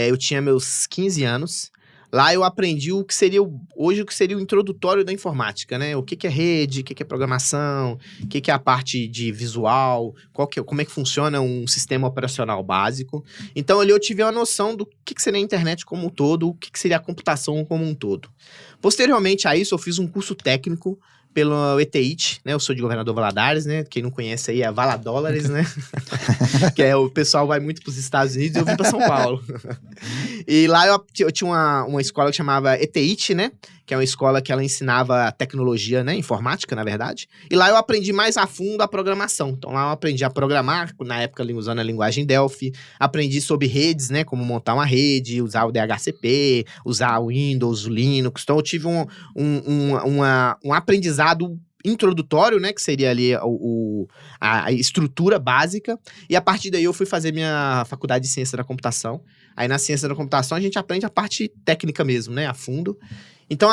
Eu tinha meus 15 anos. Lá eu aprendi o que seria o introdutório da informática, né? O que é rede, o que é programação, o que é a parte de visual, como é que funciona um sistema operacional básico. Então ali eu tive uma noção do que seria a internet como um todo, o que seria a computação como um todo. Posteriormente a isso, eu fiz um curso técnico pelo ETH, né? Eu sou de Governador Valadares, né? Quem não conhece aí é Valadólares, né? Que o pessoal vai muito para os Estados Unidos e eu vim para São Paulo. E lá eu tinha uma escola que chamava ETH, né? Que é uma escola que ela ensinava tecnologia, né? Informática, na verdade. E lá eu aprendi mais a fundo a programação. Então lá eu aprendi a programar, na época usando a linguagem Delphi. Aprendi sobre redes, né? Como montar uma rede, usar o DHCP, usar o Windows, o Linux. Então eu tive um aprendizado introdutório, né, que seria ali a estrutura básica, e a partir daí eu fui fazer minha faculdade de ciência da computação. Aí na ciência da computação a gente aprende a parte técnica mesmo, né, a fundo. Então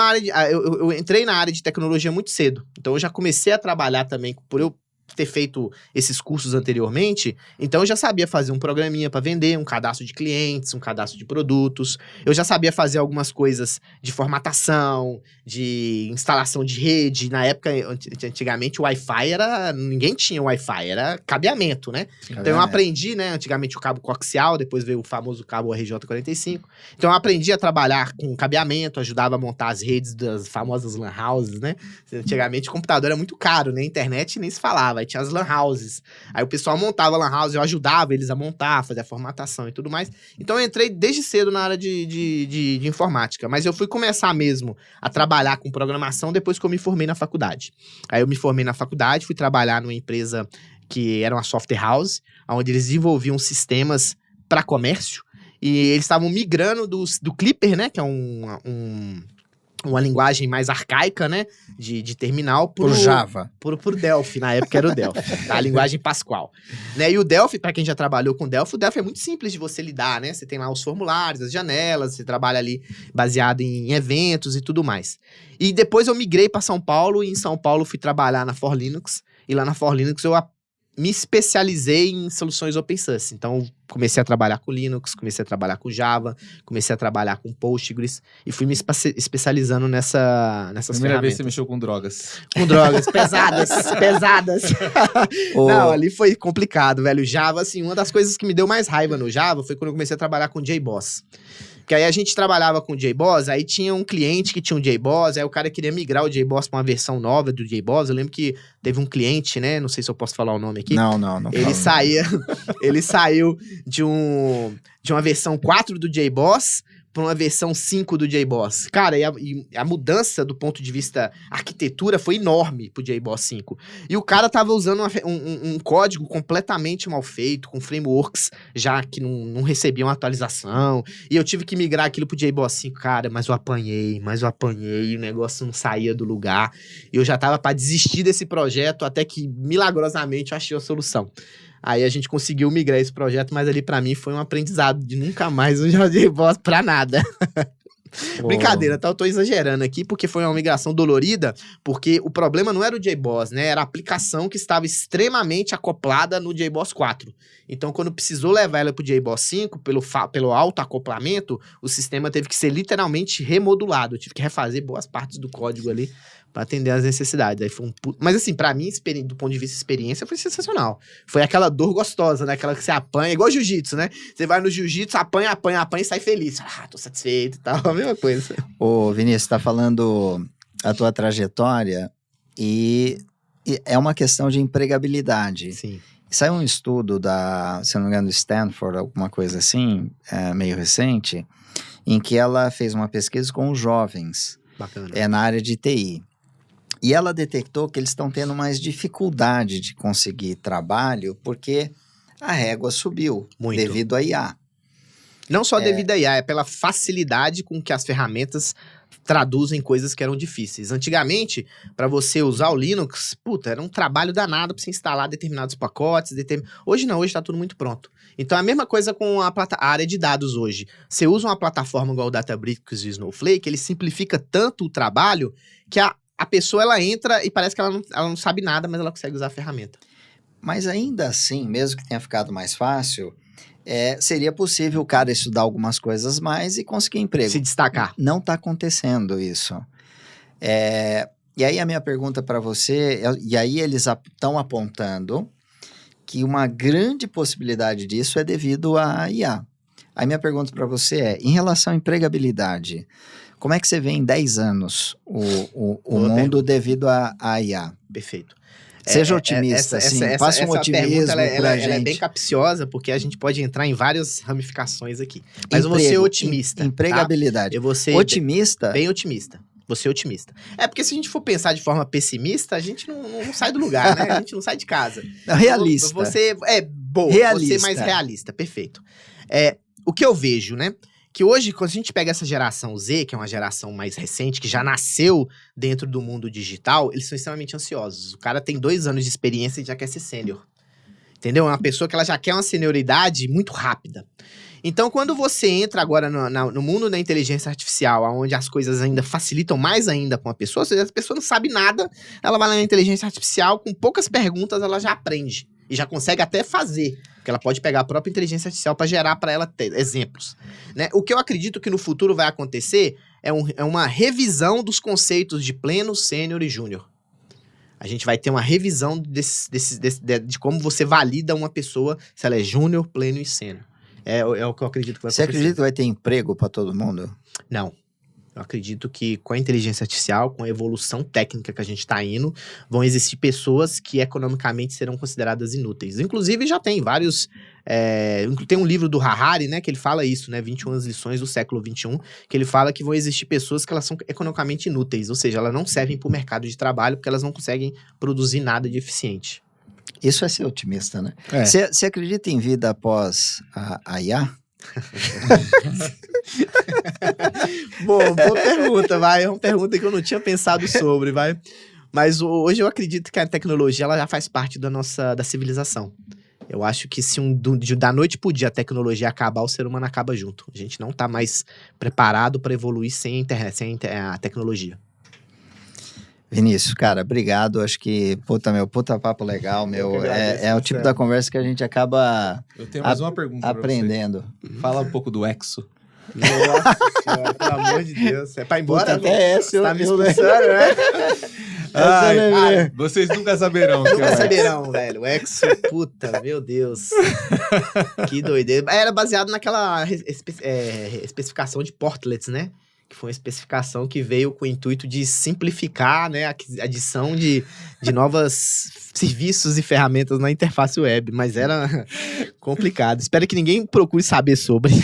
eu entrei na área de tecnologia muito cedo, então eu já comecei a trabalhar também, por eu ter feito esses cursos anteriormente, então eu já sabia fazer um programinha para vender, um cadastro de clientes, um cadastro de produtos, eu já sabia fazer algumas coisas de formatação, de instalação de rede. Na época, antigamente o Wi-Fi ninguém tinha Wi-Fi, era cabeamento, né? Então eu aprendi, né, antigamente o cabo coaxial, depois veio o famoso cabo RJ45, então eu aprendi a trabalhar com cabeamento, ajudava a montar as redes das famosas LAN houses, né? Antigamente o computador era muito caro, né? Internet nem se falava. Aí tinha as lan houses. Aí o pessoal montava lan house, eu ajudava eles a montar, fazer a formatação e tudo mais. Então eu entrei desde cedo na área de informática. Mas eu fui começar mesmo a trabalhar com programação depois que eu me formei na faculdade. Aí eu me formei na faculdade, fui trabalhar numa empresa que era uma software house, onde eles desenvolviam sistemas para comércio. E eles estavam migrando do Clipper, né? Que é uma linguagem mais arcaica, né, de terminal, pro Java. Pro Delphi, na época era o Delphi, tá? A linguagem Pascal. Né? E o Delphi, para quem já trabalhou com Delphi, o Delphi é muito simples de você lidar, né? Você tem lá os formulários, as janelas, você trabalha ali baseado em eventos e tudo mais. E depois eu migrei para São Paulo, e em São Paulo fui trabalhar na For Linux, e lá na For Linux eu me especializei em soluções open source. Então, comecei a trabalhar com Linux, comecei a trabalhar com Java, comecei a trabalhar com Postgres e fui me especializando nessas ferramentas. Primeira vez que você mexeu com drogas. Com drogas, pesadas. Não, ali foi complicado, velho. Java, assim, uma das coisas que me deu mais raiva no Java foi quando eu comecei a trabalhar com JBoss. Porque aí a gente trabalhava com o JBoss, aí tinha um cliente que tinha um JBoss, aí o cara queria migrar o JBoss para uma versão nova do JBoss. Eu lembro que teve um cliente, né? Não sei se eu posso falar o nome aqui. Não. Ele saiu de uma versão 4 do JBoss para uma versão 5 do JBoss. Cara, e a mudança do ponto de vista arquitetura foi enorme pro JBoss 5. E o cara tava usando um código completamente mal feito, com frameworks já que não recebiam atualização. E eu tive que migrar aquilo pro JBoss 5. Cara, mas eu apanhei, e o negócio não saía do lugar. E eu já tava para desistir desse projeto, até que milagrosamente eu achei a solução. Aí a gente conseguiu migrar esse projeto, mas ali pra mim foi um aprendizado de nunca mais usar o JBoss pra nada. Brincadeira, tá? Eu tô exagerando aqui, porque foi uma migração dolorida, porque o problema não era o JBoss, né? Era a aplicação que estava extremamente acoplada no JBoss 4. Então, quando precisou levar ela pro JBoss 5, pelo alto acoplamento, o sistema teve que ser literalmente remodulado. Eu tive que refazer boas partes do código ali pra atender às necessidades. Aí foi Mas assim, pra mim, do ponto de vista de experiência, foi sensacional. Foi aquela dor gostosa, né? Aquela que você apanha, igual jiu-jitsu, né? Você vai no jiu-jitsu, apanha e sai feliz. Ah, tô satisfeito e tal, a mesma coisa. Ô, Vinícius, tá falando a tua trajetória e é uma questão de empregabilidade. Sim. Saiu um estudo se não me engano, do Stanford, alguma coisa assim, meio recente, em que ela fez uma pesquisa com os jovens. Bacana. Na área de TI. E ela detectou que eles estão tendo mais dificuldade de conseguir trabalho porque a régua subiu Muito. devido à IA. Não só devido à IA, é pela facilidade com que as ferramentas traduzem coisas que eram difíceis. Antigamente, para você usar o Linux, era um trabalho danado para você instalar determinados pacotes. Hoje não, hoje está tudo muito pronto. Então, é a mesma coisa com a área de dados hoje. Você usa uma plataforma igual o Databricks e o Snowflake, ele simplifica tanto o trabalho que a pessoa ela entra e parece que ela não sabe nada, mas ela consegue usar a ferramenta. Mas ainda assim, mesmo que tenha ficado mais fácil, seria possível o cara estudar algumas coisas mais e conseguir emprego. Se destacar. Não está acontecendo isso. E aí a minha pergunta para você, e aí eles estão apontando que uma grande possibilidade disso é devido à IA. Aí minha pergunta para você em relação à empregabilidade, como é que você vê em 10 anos o mundo devido à IA? Perfeito. Seja otimista, faça um otimismo pergunta, pra gente. Ela é bem capciosa, porque a gente pode entrar em várias ramificações aqui. Mas eu vou ser otimista. Empregabilidade. Tá? Eu vou ser otimista? Bem otimista. Vou ser otimista. Porque se a gente for pensar de forma pessimista, a gente não sai do lugar, né? A gente não sai de casa. Realista. Você boa. Realista. Você mais realista, perfeito. O que eu vejo, né? Que hoje, quando a gente pega essa geração Z, que é uma geração mais recente, que já nasceu dentro do mundo digital, eles são extremamente ansiosos. O cara tem 2 anos de experiência e já quer ser sênior. Entendeu? É uma pessoa que ela já quer uma senioridade muito rápida. Então, quando você entra agora no mundo da inteligência artificial, onde as coisas ainda facilitam mais ainda para uma pessoa, ou seja, a pessoa não sabe nada, ela vai lá na inteligência artificial, com poucas perguntas ela já aprende. E já consegue até fazer, porque ela pode pegar a própria inteligência artificial para gerar para ela exemplos. Né? O que eu acredito que no futuro vai acontecer é uma revisão dos conceitos de pleno, sênior e júnior. A gente vai ter uma revisão de como você valida uma pessoa, se ela é júnior, pleno e sênior. É o que eu acredito que vai acontecer. Você acredita que vai ter emprego para todo mundo? Não. Eu acredito que com a inteligência artificial, com a evolução técnica que a gente está indo, vão existir pessoas que economicamente serão consideradas inúteis. Inclusive, já tem vários... tem um livro do Harari, né, que ele fala isso, né, 21 lições do século XXI, que ele fala que vão existir pessoas que elas são economicamente inúteis, ou seja, elas não servem para o mercado de trabalho porque elas não conseguem produzir nada de eficiente. Isso é ser otimista, né? Você acredita em vida após a IA? Boa pergunta, vai. É uma pergunta que eu não tinha pensado sobre, vai. Mas hoje eu acredito que a tecnologia ela já faz parte da civilização. Eu acho que se da noite pro dia a tecnologia acabar, o ser humano acaba junto. A gente não tá mais preparado para evoluir sem a internet, sem a tecnologia. Vinícius, cara, obrigado. Acho que, puta papo legal, meu. É o tipo da conversa que a gente acaba Eu tenho mais uma pergunta aprendendo. Fala um pouco do Exo. Nossa, pelo amor de Deus. É pra ir embora? Você tá me expulsando, né? Vocês nunca saberão. Nunca saberão, velho. O Exo, puta, meu Deus. Que doideira. Era baseado naquela especificação de portlets, né? Que foi uma especificação que veio com o intuito de simplificar, né, a adição de novos serviços e ferramentas na interface web, mas era complicado. Espero que ninguém procure saber sobre.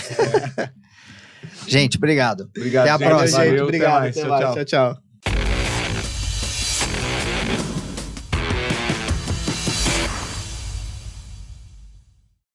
Gente, obrigado. Obrigado, Até a gente. próxima. Valeu, Obrigado, mais. até Tchau, mais. tchau. Tchau, tchau.